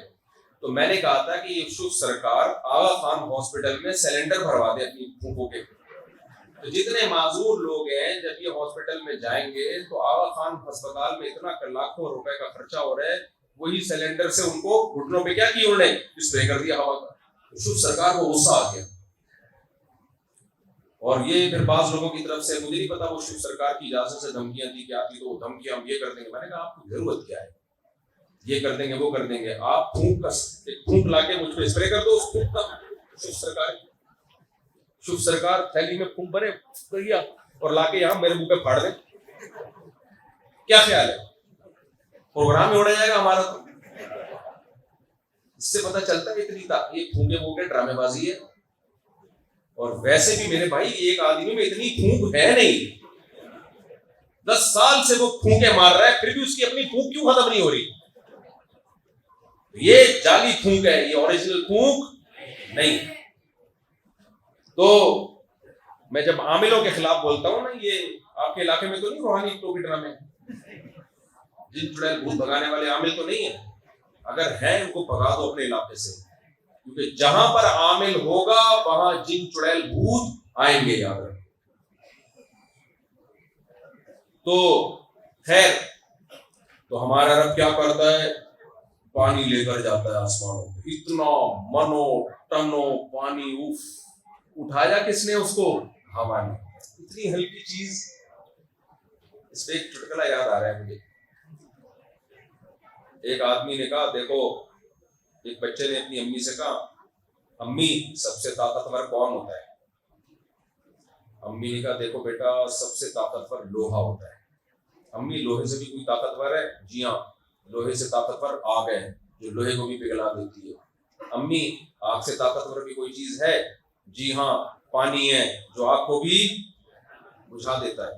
تو میں نے کہا تھا کہ یہ شف سرکار آغا خان ہاسپٹل میں سلنڈر بھروا دے اپنی پھونکوں کے, تو جتنے معذور لوگ ہیں جب یہ ہاسپٹل میں جائیں گے تو آغا خان ہسپتال میں اتنا لاکھوں روپے کا خرچہ ہو رہا ہے, وہی سلنڈر سے ان کو گھٹنوں پہ کیا کیا انہوں نے, اسپرے کر دیا ہوا کا. شف سرکار کو غصہ آ گیا, اور یہ پھر بعض لوگوں کی طرف سے, مجھے نہیں پتا وہ شف سرکار کی اجازت سے دھمکیاں دی کہ آتی, تو وہ دھمکیاں ہم یہ کر دیں گے. میں نے کہا آپ کی ضرورت کیا ہے, یہ کر دیں گے وہ کر دیں گے, آپ پھونک لا کے مجھ پہ اسپرے کر دو اس پھونک کا. شف سرکار تھیلی میں پھونک بھرے کیا اور لا کے یہاں میرے منہ پہ پھاڑ دیں, کیا خیال ہے, پروگرام ہی اڑا جائے گا ہمارا. تو اس سے پتہ چلتا ہے اتنی یہ پھونکے پھونکے ڈرامے بازی ہے. اور ویسے بھی میرے بھائی ایک آدمی میں اتنی پھونک ہے نہیں, 10 سال سے وہ پھونکے مار رہا ہے, پھر بھی اس کی اپنی پھونک کیوں ختم نہیں ہو رہی. یہ جعلی پھونک ہے, یہ اوریجنل پھونک نہیں. تو میں جب عاملوں کے خلاف بولتا ہوں نا, یہ آپ کے علاقے میں تو نہیں روحانی ٹوپی ڈرامے, جن چڑیل بھوت بھگانے والے عامل تو نہیں ہیں, اگر ہیں ان کو بھگا دو اپنے علاقے سے, کیونکہ جہاں پر عامل ہوگا وہاں جن چڑیل بھوت آئیں گے. یاد رکھیں. تو خیر, تو ہمارا رب کیا کرتا ہے, پانی لے کر جاتا ہے آسمانوں پہ, اتنا منو ٹنو پانی, اٹھایا کس نے اس کو, ہوا نے. اتنی ہلکی چیز. اس پہ ایک چٹکلا یاد آ رہا ہے مجھے. ایک آدمی نے کہا دیکھو, ایک بچے نے اپنی امی سے کہا امی سب سے طاقتور کون ہوتا ہے. امی نے کہا دیکھو بیٹا سب سے طاقتور لوہا ہوتا ہے. امی لوہے سے بھی کوئی طاقتور ہے, جی ہاں لوہے سے طاقتور آگ ہے جو لوہے کو بھی پگھلا دیتی ہے. امی آگ سے طاقتور بھی کوئی چیز ہے, جی ہاں پانی ہے جو آگ کو بھی بجھا دیتا ہے.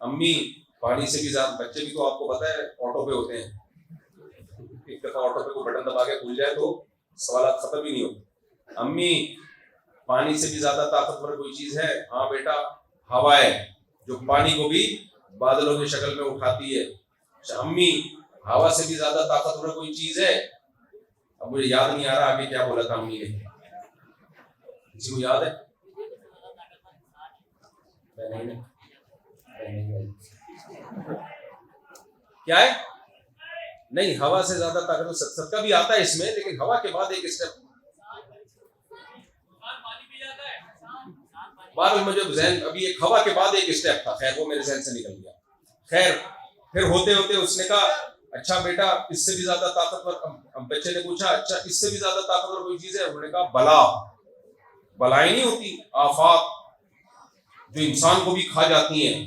امی پانی سے بھی زیادہ, بچے بھی تو آپ کو پتا ہے آٹو پہ ہوتے ہیں, ایک دفعہ آٹو پہ کوئی بٹن دبا کے کھل جائے تو سوالات ختم ہی نہیں ہوتے. امی پانی سے بھی زیادہ طاقتور کوئی چیز ہے, ہاں بیٹا ہوا ہے جو پانی کو بھی بادلوں کی شکل میں اٹھاتی ہے. امی ہوا سے بھی زیادہ طاقتور کوئی چیز ہے؟ اب مجھے یاد نہیں آ رہا آگے کیا بولا تھا امی نے. کسی کو یاد ہے؟ کیا ہے؟ نہیں، ہوا سے زیادہ طاقتور سب کا بھی آتا ہے اس میں، لیکن ہوا کے بعد ایک اسٹیپ بار مجھے ذہن ابھی ایک ہوا کے بعد ایک اسٹیپ تھا، خیر وہ میرے ذہن سے نکل گیا. خیر پھر ہوتے ہوتے اس نے کہا اچھا بیٹا اس سے بھی زیادہ طاقتور. بچے نے پوچھا اچھا اس سے بھی زیادہ طاقتور کوئی چیز ہے؟ انہوں نے کہا بلائیں نہیں ہوتی، آفات جو انسان کو بھی کھا جاتی ہیں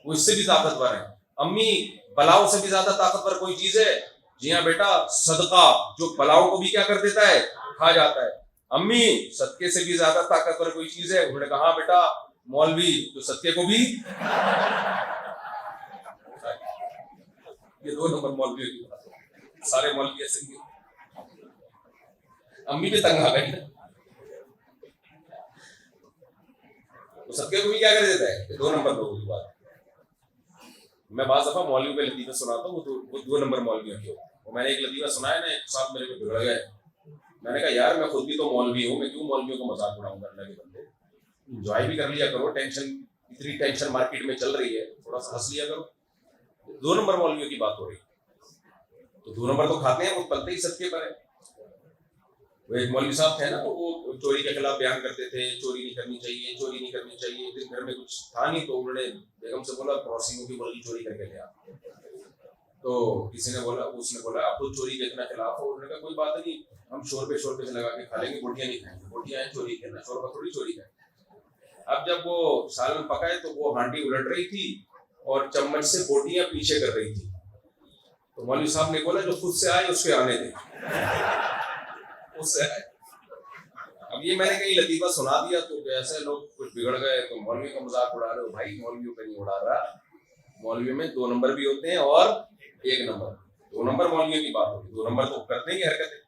وہ اس سے بھی طاقتور ہے. امی بلاؤں سے بھی زیادہ طاقتور کوئی چیز ہے؟ جی ہاں بیٹا، صدقہ جو بلاؤں کو بھی کیا کر دیتا ہے؟ کھا جاتا ہے. امی صدقے سے بھی زیادہ طاقتور کوئی چیز ہے؟ انہوں نے کہا ہاں بیٹا، مولوی جو صدقے کو بھی. یہ 2 نمبر مولوی کی بات ہے، سارے مولوی ایسے ہی. امی بھی تنگ آ گئی نا، صدقے کو بھی کیا کر دیتا ہے؟ 2 نمبر لوگوں کی بات. میں بعض دفعہ مولوی پہ لطیفہ سناتا ہوں، وہ 2 نمبر مولویوں کی. میں نے ایک لطیفہ سنایا نا، ایک ساتھ میرے کو بگڑ گئے. میں نے کہا یار میں خود بھی تو مولوی ہوں، میں کیوں مولویوں کو مذاق اڑاؤں گا؟ اللہ کے بندے انجوائے بھی کر لیا کرو، اتنی ٹینشن مارکیٹ میں چل رہی ہے، تھوڑا سا ہنس لیا کرو. 2 نمبر مولویوں کی بات ہو رہی ہے تو 2 نمبر تو کھاتے ہیں، وہ پلتے ہی صدقے پر ہے. وہ ایک مولوی صاحب تھے نا، وہ چوری کے خلاف بیان کرتے تھے، چوری نہیں کرنی چاہیے، چوری نہیں کرنی چاہیے. پھر گھر میں کچھ تھا نہیں تو انہوں نے بیگم سے بولا پڑوسیوں کی مرغی چوری کر کے لے آ. تو کسی نے بولا، اس نے بولا آپ خود چوری کے اتنا خلاف ہو. انہوں نے کہا کوئی بات نہیں، ہم شور پہ سے لگا کے کھا لیں گے، بوٹیاں نہیں کھائیں گے. بوٹیاں ہیں چوری کرنا، شور پہ تھوڑی چوری کریں. اب جب وہ سالن پکائے تو وہ ہانڈی الٹ رہی تھی اور چمچ سے بوٹیاں پیچھے کر رہی تھی. تو مولوی صاحب نے بولا جو خود سے آئے اس کے آنے دیں. اس سے آئے. اب یہ میں نے کہیں لطیفہ سنا دیا تو ایسے لوگ کچھ بگڑ گئے تو مولوی کا مذاق اڑا رہے ہو. بھائی مولویوں پہ نہیں اڑا رہا، مولویوں میں 2 نمبر بھی ہوتے ہیں اور 1 نمبر. 2 نمبر مولویوں کی بات ہوگی، 2 نمبر تو کرتے ہیں حرکتیں.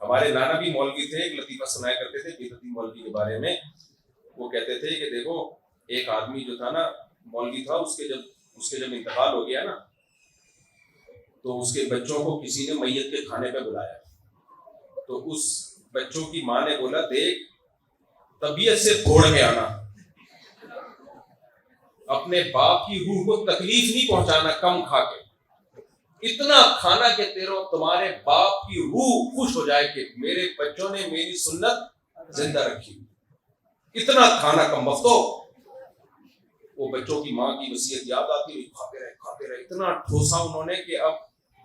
ہمارے نانا بھی مولوی تھے، ایک لطیفہ سنایا کرتے تھے بدعتی مولوی کے بارے میں. وہ کہتے تھے کہ دیکھو ایک آدمی جو تھا نا مولوی تھا، اس کے جب انتقال ہو گیا نا تو اس کے بچوں کو کسی نے میت کے کھانے پہ بلایا. تو اس بچوں کی ماں نے بولا دیکھ طبیعت سے توڑ کے آنا، اپنے باپ کی روح کو تکلیف نہیں پہنچانا کم کھا کے، اتنا کھانا کہ تمہارے باپ کی روح خوش ہو جائے کہ میرے بچوں نے میری سنت زندہ رکھی. اتنا کھانا کم وقت ہو. وہ بچوں کی ماں کی وصیت یاد آتی ہوئی کھاتے رہے. اتنا ٹھوسا انہوں نے کہ اب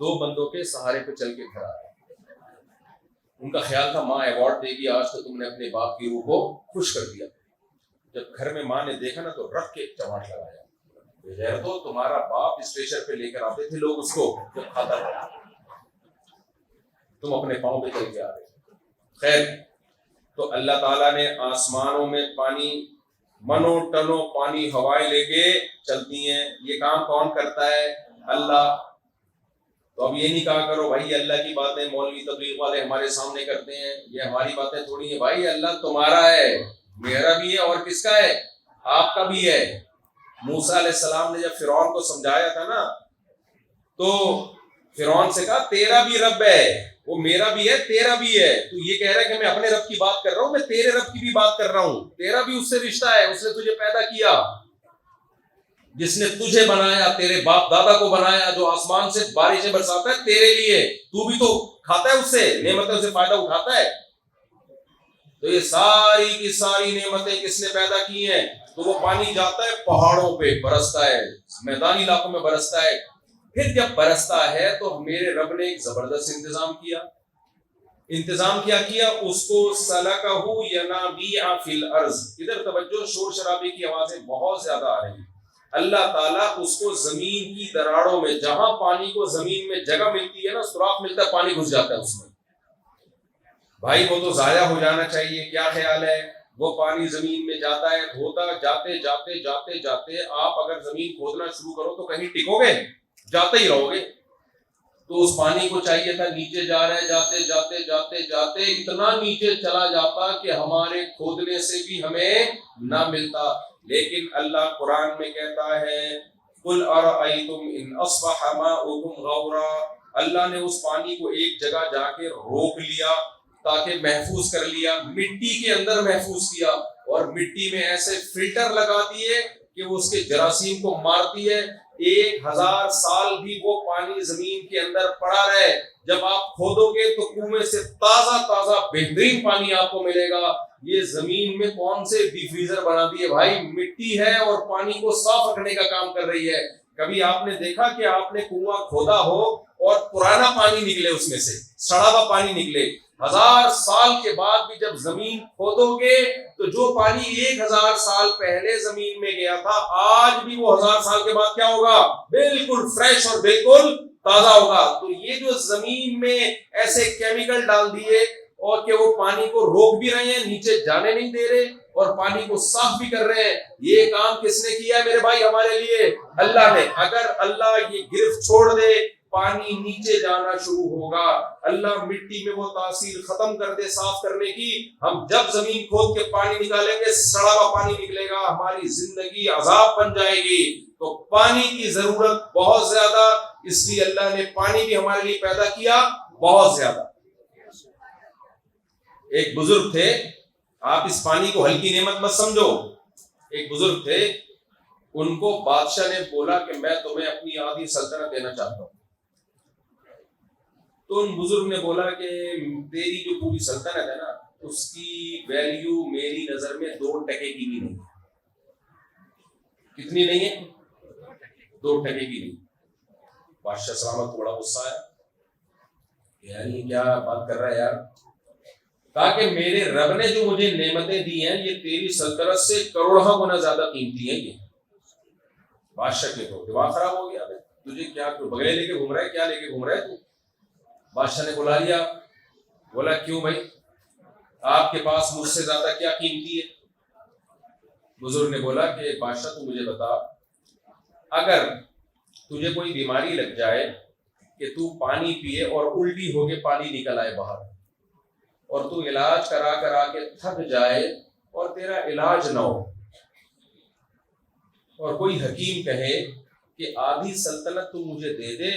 2 بندوں کے سہارے پہ چل کے گھر آئے. ان کا خیال تھا ماں ایوارڈ دے گی، آج تو تم نے اپنے باپ کی روح کو خوش کر دیا. جب گھر میں ماں نے دیکھا نا تو رکھ کے چماٹ لگایا. بغیر تو تمہارا باپ اسٹریچر پہ لے کر آتے تھے لوگ اس کو جب کھاتا تھا، تم اپنے پاؤں پہ چل کے آ رہے. خیر تو اللہ تعالیٰ نے آسمانوں میں پانی، منو ٹنو پانی ہوائیں لے کے چلتی ہیں. یہ کام کون کرتا ہے؟ اللہ. تو اب یہ نہیں کہا کرو بھائی اللہ کی باتیں مولوی تبلیغ والے ہمارے سامنے کرتے ہیں، یہ ہماری باتیں تھوڑی ہیں. بھائی اللہ تمہارا ہے، میرا بھی ہے اور کس کا ہے؟ آپ کا بھی ہے. موسیٰ علیہ السلام نے جب فرعون کو سمجھایا تھا نا تو فرعون سے کہا تیرا بھی رب ہے، وہ میرا بھی ہے تیرا بھی ہے. تو یہ کہہ رہا ہے کہ میں اپنے رب کی بات کر رہا ہوں، میں تیرے رب کی بھی بات کر رہا ہوں. تیرا بھی اس سے رشتہ ہے، اس نے تجھے پیدا کیا، جس نے تجھے بنایا، تیرے باپ دادا کو بنایا، جو آسمان سے بارشیں برساتا ہے تیرے لیے. تو بھی تو کھاتا ہے اس سے، نعمتوں سے فائدہ اٹھاتا ہے. تو یہ ساری کی ساری نعمتیں کس نے پیدا کی ہیں؟ تو وہ پانی جاتا ہے پہاڑوں پہ برستا ہے، میدانی علاقوں میں برستا ہے. پھر جب برستا ہے تو میرے رب نے ایک زبردست انتظام کیا اس کو سلکہ ینابیع فی الارض. ادھر توجہ، شور شرابے کی آوازیں بہت زیادہ آ رہی ہیں. اللہ تعالیٰ اس کو زمین کی دراڑوں میں، جہاں پانی کو زمین میں جگہ ملتی ہے نا، سوراخ ملتا ہے، پانی گھس جاتا ہے اس میں. بھائی وہ تو ضائع ہو جانا چاہیے، کیا خیال ہے؟ وہ پانی زمین میں جاتا ہے، ہوتا جاتے جاتے جاتے جاتے آپ اگر زمین کھودنا شروع کرو تو کہیں ٹکو گے؟ جاتے ہی رہو گے. تو اس پانی کو چاہیے تھا نیچے جا رہے، جاتے جاتے جاتے جاتے اتنا نیچے چلا جاتا کہ ہمارے کھودنے سے بھی ہمیں نہ ملتا. لیکن اللہ قرآن میں کہتا ہے قل ارأیتم ان اصبح ماؤکم غورا، اللہ نے اس پانی کو ایک جگہ جا کے روک لیا تاکہ محفوظ کر لیا، مٹی کے اندر محفوظ کیا، اور مٹی میں ایسے فلٹر لگا دیے کہ وہ اس کے جراثیم کو مارتی ہے، 1000 سال بھی وہ پانی زمین کے اندر پڑا رہے، جب آپ کھودو گے تو کنویں سے تازہ تازہ بہترین پانی آپ کو ملے گا۔ یہ زمین میں کون سے ڈیفریزر بنا دیے بھائی، مٹی ہے اور پانی کو صاف رکھنے کا کام کر رہی ہے۔ کبھی آپ نے دیکھا کہ آپ نے کنواں کھودا ہو اور پرانا پانی نکلے، اس میں سے سڑا ہوا پانی نکلے، 1000 سال کے بعد بھی جب زمین کھودو گے تو جو پانی 1000 سال پہلے زمین میں گیا تھا آج بھی وہ 1000 سال کے بعد کیا ہوگا، بالکل فریش اور بالکل تازہ ہوگا۔ تو یہ جو زمین میں ایسے کیمیکل ڈال دیے اور کہ وہ پانی کو روک بھی رہے ہیں، نیچے جانے نہیں دے رہے اور پانی کو صاف بھی کر رہے ہیں، یہ کام کس نے کیا ہے میرے بھائی؟ ہمارے لیے اللہ نے۔ اگر اللہ یہ گرفت چھوڑ دے پانی نیچے جانا شروع ہوگا، اللہ مٹی میں وہ تاثیر ختم کر دے صاف کرنے کی، ہم جب زمین کھود کے پانی نکالیں گے سڑا ہوا پانی نکلے گا، ہماری زندگی عذاب بن جائے گی۔ تو پانی کی ضرورت بہت زیادہ، اس لیے اللہ نے پانی بھی ہمارے لیے پیدا کیا بہت زیادہ۔ ایک بزرگ تھے، آپ اس پانی کو ہلکی نعمت مت سمجھو، ایک بزرگ تھے، ان کو بادشاہ نے بولا کہ میں تمہیں اپنی آدھی سلطنت دینا چاہتا ہوں۔ تو ان بزرگ نے بولا کہ تیری جو پوری سلطنت ہے نا اس کی ویلیو میری نظر میں 2 ٹکے کی بھی نہیں ہے۔ کتنی نہیں ہے؟ 2 ٹکے کی نہیں۔ بادشاہ سلامت کو بڑا غصہ آیا، یار یہ کیا بات کر رہا ہے یار، کہا کہ میرے رب نے جو مجھے نعمتیں دی ہیں یہ تیری سلطنت سے کروڑوں گنا زیادہ قیمتی ہیں۔ یہ بادشاہ کے تو دماغ خراب ہو گیا، تجھے کیا بگلے لے کے گھوم رہا ہے، کیا لے کے گھوم رہا ہے تو؟ بادشاہ نے بلا لیا، بولا کیوں بھائی آپ کے پاس مجھ سے زیادہ کیا قیمتی ہے؟ بزرگ نے بولا کہ بادشاہ تو مجھے بتا، اگر تجھے کوئی بیماری لگ جائے کہ تو پانی پیے اور الٹی ہو کے پانی نکل آئے باہر، اور تو علاج کرا کے تھک جائے اور تیرا علاج نہ ہو، اور کوئی حکیم کہے کہ آدھی سلطنت تو مجھے دے دے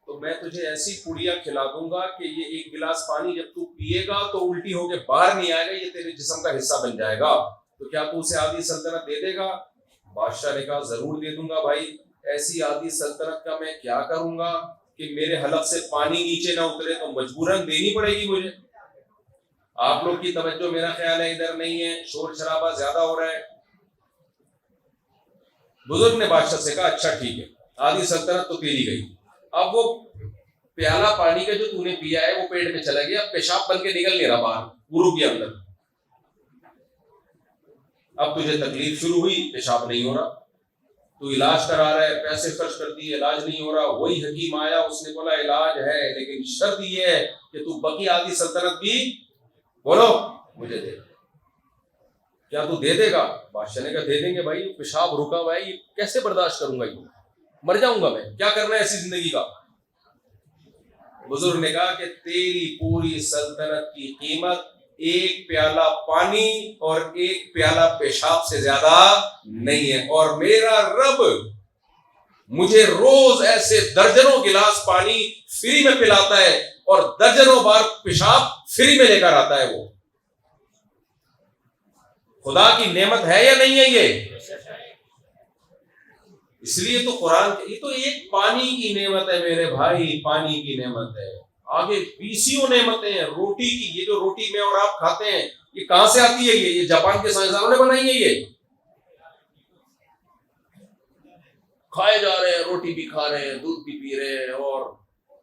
تو میں تجھے ایسی پڑیا کھلا دوں گا کہ یہ ایک گلاس پانی جب تو پیے گا تو الٹی ہو کے باہر نہیں آئے گا، یہ تیرے جسم کا حصہ بن جائے گا، تو کیا تو اسے آدھی سلطنت دے دے گا؟ بادشاہ نے کہا ضرور دے دوں گا بھائی، ایسی آدھی سلطنت کا میں کیا کروں گا کہ میرے حلق سے پانی نیچے نہ اترے، تو مجبوراً دینی پڑے گی مجھے۔ آپ لوگ کی توجہ میرا خیال ہے ادھر نہیں ہے، شور شرابہ زیادہ ہو رہا ہے۔ بزرگ نے بادشاہ سے کہا اچھا ٹھیک ہے، آدھی سلطنت تو تیری گئی، اب وہ پیالہ پانی کا جو تو نے پیا ہے وہ پیٹ میں چلا گیا، پیشاب بن کے نکل نہیں رہا باہر گرو کے اندر، اب تجھے تکلیف شروع ہوئی، پیشاب نہیں ہو رہا، تو علاج کرا رہا ہے، پیسے خرچ کر دیے، علاج نہیں ہو رہا، وہی حکیم آیا، اس نے بولا علاج ہے لیکن شرط یہ ہے کہ تو بقی آدھی سلطنت بھی بولو مجھے دے۔ کیا تو دے دے گا؟ بادشاہ نے کہا دے دیں گے بھائی، پیشاب رکا ہوا ہے، یہ کیسے برداشت کروں گا، یہ مر جاؤں گا میں، کیا کرنا ہے ایسی زندگی کا؟ بزرگ نے کہا کہ تیری پوری سلطنت کی قیمت 1 پیالہ پانی اور 1 پیالہ پیشاب سے زیادہ نہیں ہے، اور میرا رب مجھے روز ایسے درجنوں گلاس پانی فری میں پلاتا ہے اور درجنوں بار پیشاب فری میں لے کر آتا ہے۔ وہ خدا کی نعمت ہے یا نہیں ہے یہ؟ اس لیے تو قرآن یہ تو ایک پانی کی نعمت ہے میرے بھائی، پانی کی نعمت ہے، آگے 20 نعمتیں ہیں۔ روٹی کی، یہ جو روٹی میں اور آپ کھاتے ہیں یہ کہاں سے آتی ہے؟ یہ جاپان کے سائنسدانوں نے بنائی ہے، یہ کھائے جا رہے ہیں، روٹی بھی کھا رہے ہیں، دودھ بھی پی رہے ہیں اور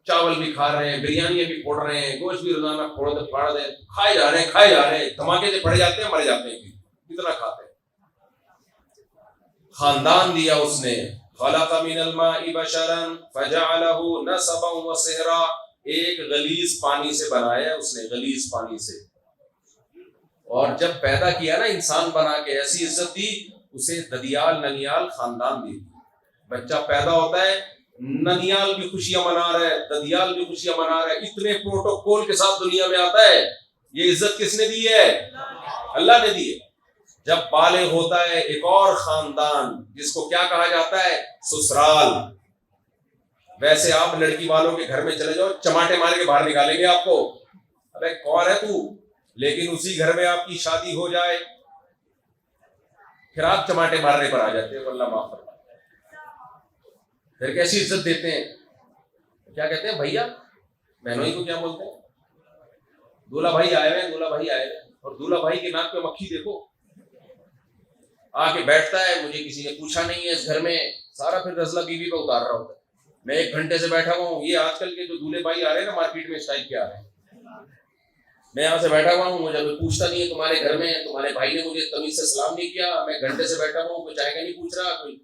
چاول بھی کھا رہے ہیں، بریانی بھی پھوڑ رہے ہیں، گوشت بھی روزانہ پھاڑ دیں، کھائے جا رہے ہیں، دھماکے سے پڑ جاتے ہیں، مر جاتے ہیں، کتنا کھاتے ہیں۔ خاندان دیا اس نے، خلق من الماء بشرا فجعلہ نسبا وصہرا، ایک غلیظ پانی سے بنایا اس نے، غلیظ پانی سے، اور جب پیدا کیا نا انسان بنا کے ایسی عزت دی اسے، ددیال ننیال خاندان دی۔ بچہ پیدا ہوتا ہے، ننیال بھی خوشیاں منا رہا ہے، ددیال بھی خوشیاں منا رہا ہے، اتنے پروٹوکول کے ساتھ دنیا میں آتا ہے۔ یہ عزت کس نے دی ہے؟ اللہ نے دی ہے۔ جب بالغ ہوتا ہے ایک اور خاندان جس کو کیا کہا جاتا ہے؟ سسرال. ویسے آپ لڑکی والوں کے گھر میں چلے جاؤ، چماٹے مار کے باہر نکالیں گے آپ کو، ابے کون ہے تو. لیکن اسی گھر میں آپ کی شادی ہو جائے پھر آپ چماٹے مارنے پر آ جاتے ہیں. اللہ معاف فرمائے. پھر کیسی عزت دیتے ہیں، کیا کہتے ہیں؟ بھیا. بہنوئی کو کیا بولتے ہیں؟ دولہا بھائی آئے ہوئے، دولہا بھائی آئے ہوئے. اور دولہا بھائی کے ناک پہ مکھی دیکھو، آ کے بیٹھتا ہے، مجھے کسی نے پوچھا نہیں ہے اس گھر میں، سارا پھر رزلہ بیوی پہ اتار رہا ہوتا ہے. میں 1 گھنٹے سے بیٹھا ہوا ہوں. یہ آج کل کے جو دولہے بھائی آ رہے ہیں نا مارکیٹ میں، اس ٹائپ کے آ رہے ہیں. میں یہاں سے بیٹھا ہوا ہوں، مجھے کوئی پوچھتا نہیں ہے تمہارے گھر میں تمہارے بھائی نے مجھے تمیز سے سلام نہیں کیا. میں گھنٹے سے بیٹھا ہوں، کوئی چائے کا نہیں پوچھ رہا، کوئی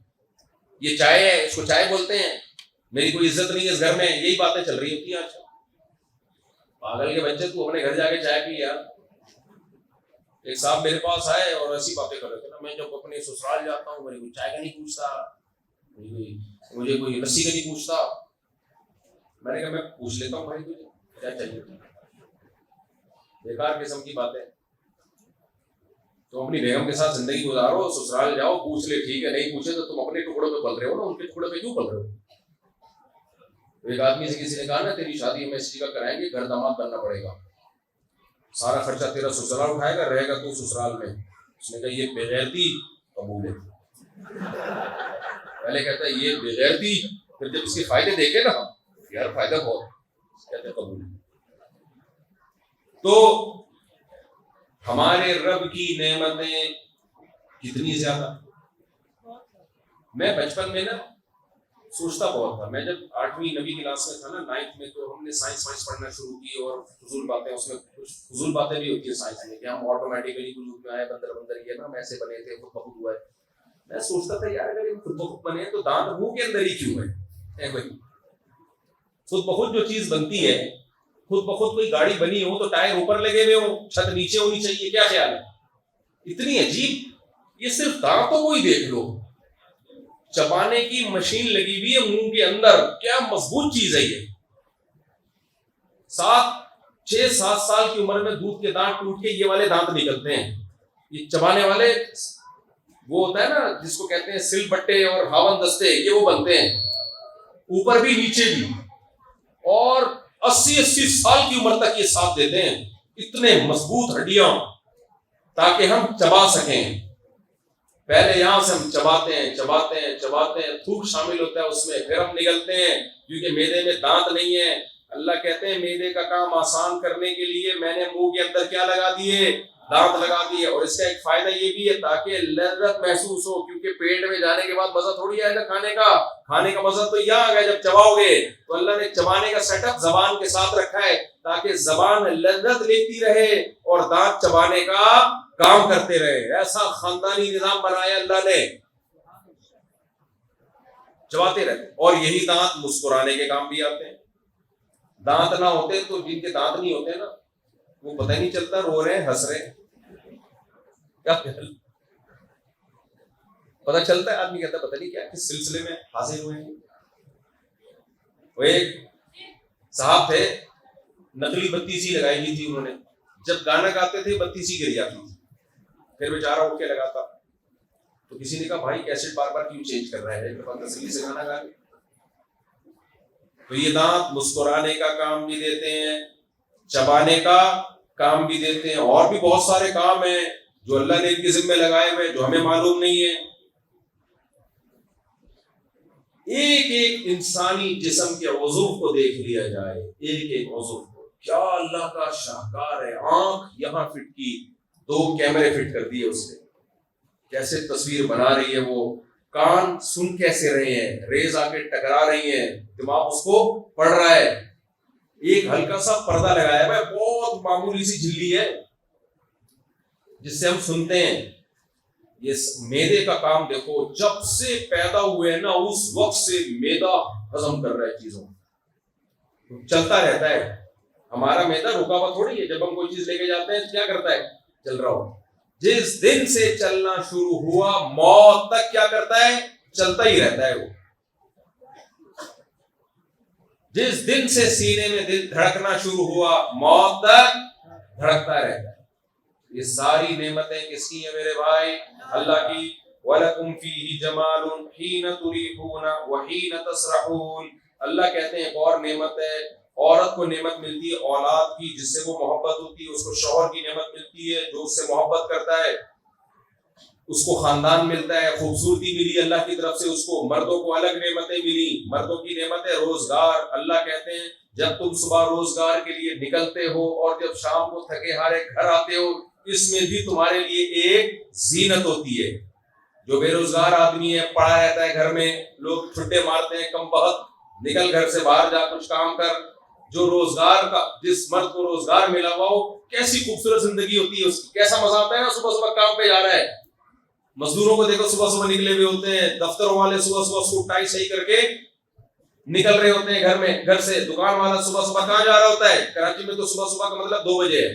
یہ چائے ہے اس کو چائے بولتے ہیں، میری کوئی عزت نہیں ہے اس گھر میں. یہی باتیں چل رہی ہوتی ہیں آج کل. پاگل کے بچے، تو اپنے گھر جا کے چائے پی یار. ایک صاحب میرے پاس آئے اور ایسی باتیں کر رہے تھے نا، میں جب اپنے سسرال جاتا ہوں مجھے کوئی چائے کا نہیں پوچھتا، مجھے کوئی لسی کا نہیں پوچھتا. میں نے کہا میں پوچھ لیتا ہوں بھائی تجھے کیا چاہیے. بیکار قسم کی باتیں. تم اپنی بیگم کے ساتھ زندگی گزارو، سسرال جاؤ، پوچھ لے ٹھیک ہے، نہیں پوچھے تو تم اپنے ٹکڑوں پہ پل رہے ہو نا، ان کے ٹکڑوں پہ کیوں پل رہے ہو؟ ایک آدمی سے کسی نے کہا نا تیری شادی ہم اس جگہ کرائیں گے، گھر داماد بننا پڑے گا، سارا خرچہ تیرا سسرال اٹھائے گا، رہے گا تو سسرال میں. اس نے کہا یہ بغیرتی قبول ہے. پہلے کہتا ہے یہ بغیرتی، پھر جب اس کے فائدے دیکھے نا یار فائدہ بہت، کہتے قبول ہے. تو ہمارے رب کی نعمتیں کتنی زیادہ. میں بچپن میں نا سوچتا بہت تھا. میں جب 8ویں 9ویں کلاس میں تھا نا، 9th میں، تو ہم نے سائنس پڑھنا شروع کی اور فضول باتیں، اس میں کچھ فضول باتیں بھی ہوتی ہیں سائنس میں کہ ہم آٹومیٹیکلی وجود میں آئے، بندر یہ نا ہم ایسے بنے تھے، خود بخود ہوا ہے. میں سوچتا تھا یار اگر خود بخود بنے تو دانت منہ کے اندر ہی کیوں ہے؟ خود بخود جو چیز بنتی ہے، خود بخود کوئی گاڑی بنی ہو تو ٹائر اوپر لگے ہوئے ہو، چھت نیچے ہونی چاہیے، کیا خیال ہے؟ اتنی عجیب. یہ صرف دانتوں کو ہی دیکھ لو، چبانے کی مشین لگی ہوئی ہے منہ کے اندر، کیا مضبوط چیز ہے یہ. 6-7 سال کی عمر میں دودھ کے دانت ٹوٹ کے یہ والے دانت نکلتے ہیں. یہ چبانے والے وہ ہوتا ہے نا جس کو کہتے ہیں سل بٹے اور ہاون دستے، یہ وہ بنتے ہیں اوپر بھی نیچے بھی، اور 80 سال کی عمر تک یہ ساتھ دیتے ہیں. اتنے مضبوط ہڈیاں تاکہ ہم چبا سکیں. پہلے یہاں سے ہم چباتے ہیں، تھوک شامل ہوتا ہے اس میں، پھر ہم نگلتے ہیں کیونکہ معدے میں دانت نہیں ہے. اللہ کہتے ہیں معدے کا کام آسان کرنے کے لیے میں نے منہ کے اندر کیا لگا دیے؟ دانت لگا دیے. اور اس کا ایک فائدہ یہ بھی ہے تاکہ لذت محسوس ہو، کیونکہ پیٹ میں جانے کے بعد مزہ تھوڑی آئے گا کھانے کا مزہ تو یہاں آ گیا جب چباؤ گے. تو اللہ نے چبانے کا سیٹ اپ زبان کے ساتھ رکھا ہے تاکہ زبان لذت لیتی رہے اور دانت چبانے کا کام کرتے رہے. ایسا خاندانی نظام بنایا اللہ نے، چباتے رہتے. اور یہی دانت مسکرانے کے کام بھی آتے ہیں. دانت نہ ہوتے تو جن کے دانت نہیں ہوتے نا وہ پتہ ہی نہیں چلتا رو رہے ہیں ہنس رہے ہیں. کیا پتہ چلتا ہے؟ آدمی کہتا ہے پتہ نہیں کیا کس سلسلے میں حاضر ہوئے ہیں. وہ ایک صاحب تھے، نقلی بتی سی لگائی ہوئی تھی انہوں نے، جب گانا گاتے تھے بتی سی گر جاتی تھی، پھر بیچارہ اٹھ کے لگاتا. تو کسی نے کہا بھائی کیسٹ بار بار کیوں چینج کر رہا ہے، تسلی سے گانا گا. تو یہ دانت مسکرانے کا کام بھی دیتے ہیں، چبانے کا کام بھی دیتے ہیں، اور بھی بہت سارے کام ہیں جو اللہ نے ان کے ذمہ لگائے ہوئے جو ہمیں معلوم نہیں ہے. ایک انسانی جسم کے عضو کو دیکھ لیا جائے، ایک عضو کو، کیا اللہ کا شاہکار ہے. آنکھ یہاں فٹ کی، 2 کیمرے فٹ کر دیے اس نے، کیسے تصویر بنا رہی ہے وہ. کان سن کیسے رہے ہیں، ریز آ کے ٹکرا رہی ہیں، دماغ اس کو پڑھ رہا ہے. ایک ہلکا سا پردہ لگایا ہوا ہے، بہت معمولی سی جھلی ہے جس سے ہم سنتے ہیں. یہ معدے کا کام دیکھو، جب سے پیدا ہوئے نا اس وقت سے معدہ ہضم کر رہا ہے چیزوں، چلتا رہتا ہے. ہمارا معدہ رکا ہوا تھوڑی ہے، جب ہم کوئی چیز لے کے جاتے ہیں کیا کرتا ہے؟ چل رہا ہو. جس دن سے چلنا شروع ہوا موت تک کیا کرتا ہے؟ چلتا ہی رہتا ہے. وہ جس دن سے سینے میں دل دھڑکنا شروع ہوا موت تک دھڑکتا رہتا ہے. یہ ساری نعمتیں کس کی ہیں میرے بھائی؟ اللہ کی. وَلَكُمْ فِيهِ جَمَالٌ حِينَ تُرِيحُونَ وَحِينَ تَسْرَحُونَ. اللہ کہتے ہیں ایک اور نعمت ہے، عورت کو نعمت ملتی ہے اولاد کی جس سے وہ محبت ہوتی ہے، اس کو شوہر کی نعمت ملتی ہے جو اس سے محبت کرتا ہے، اس کو خاندان ملتا ہے، خوبصورتی ملی اللہ کی طرف سے اس کو. مردوں کو الگ نعمتیں ملی، مردوں کی نعمت ہے روزگار. اللہ کہتے ہیں جب تم صبح روزگار کے لیے نکلتے ہو اور جب شام کو تھکے ہارے گھر آتے ہو، اس میں بھی تمہارے لیے ایک زینت ہوتی ہے. جو بے روزگار آدمی ہے، پڑا رہتا ہے گھر میں، لوگ چھٹے مارتے ہیں، کم بخت نکل گھر سے باہر جا کچھ کام کر. جو روزگار کا، جس مرد کو روزگار ملا ہوا ہو، کیسی خوبصورت زندگی ہوتی ہے اس کی، کیسا مزہ آتا ہے نا صبح صبح کام پہ جا رہا ہے. مزدوروں کو دیکھو صبح صبح نکلے ہوئے ہوتے ہیں، دفتروں والے صبح صبح سوٹ ٹائی صحیح کر کے نکل رہے ہوتے ہیں گھر سے. دکان والا صبح صبح کہاں جا رہا ہوتا ہے؟ کراچی میں تو صبح صبح کا مطلب 2 بجے ہے.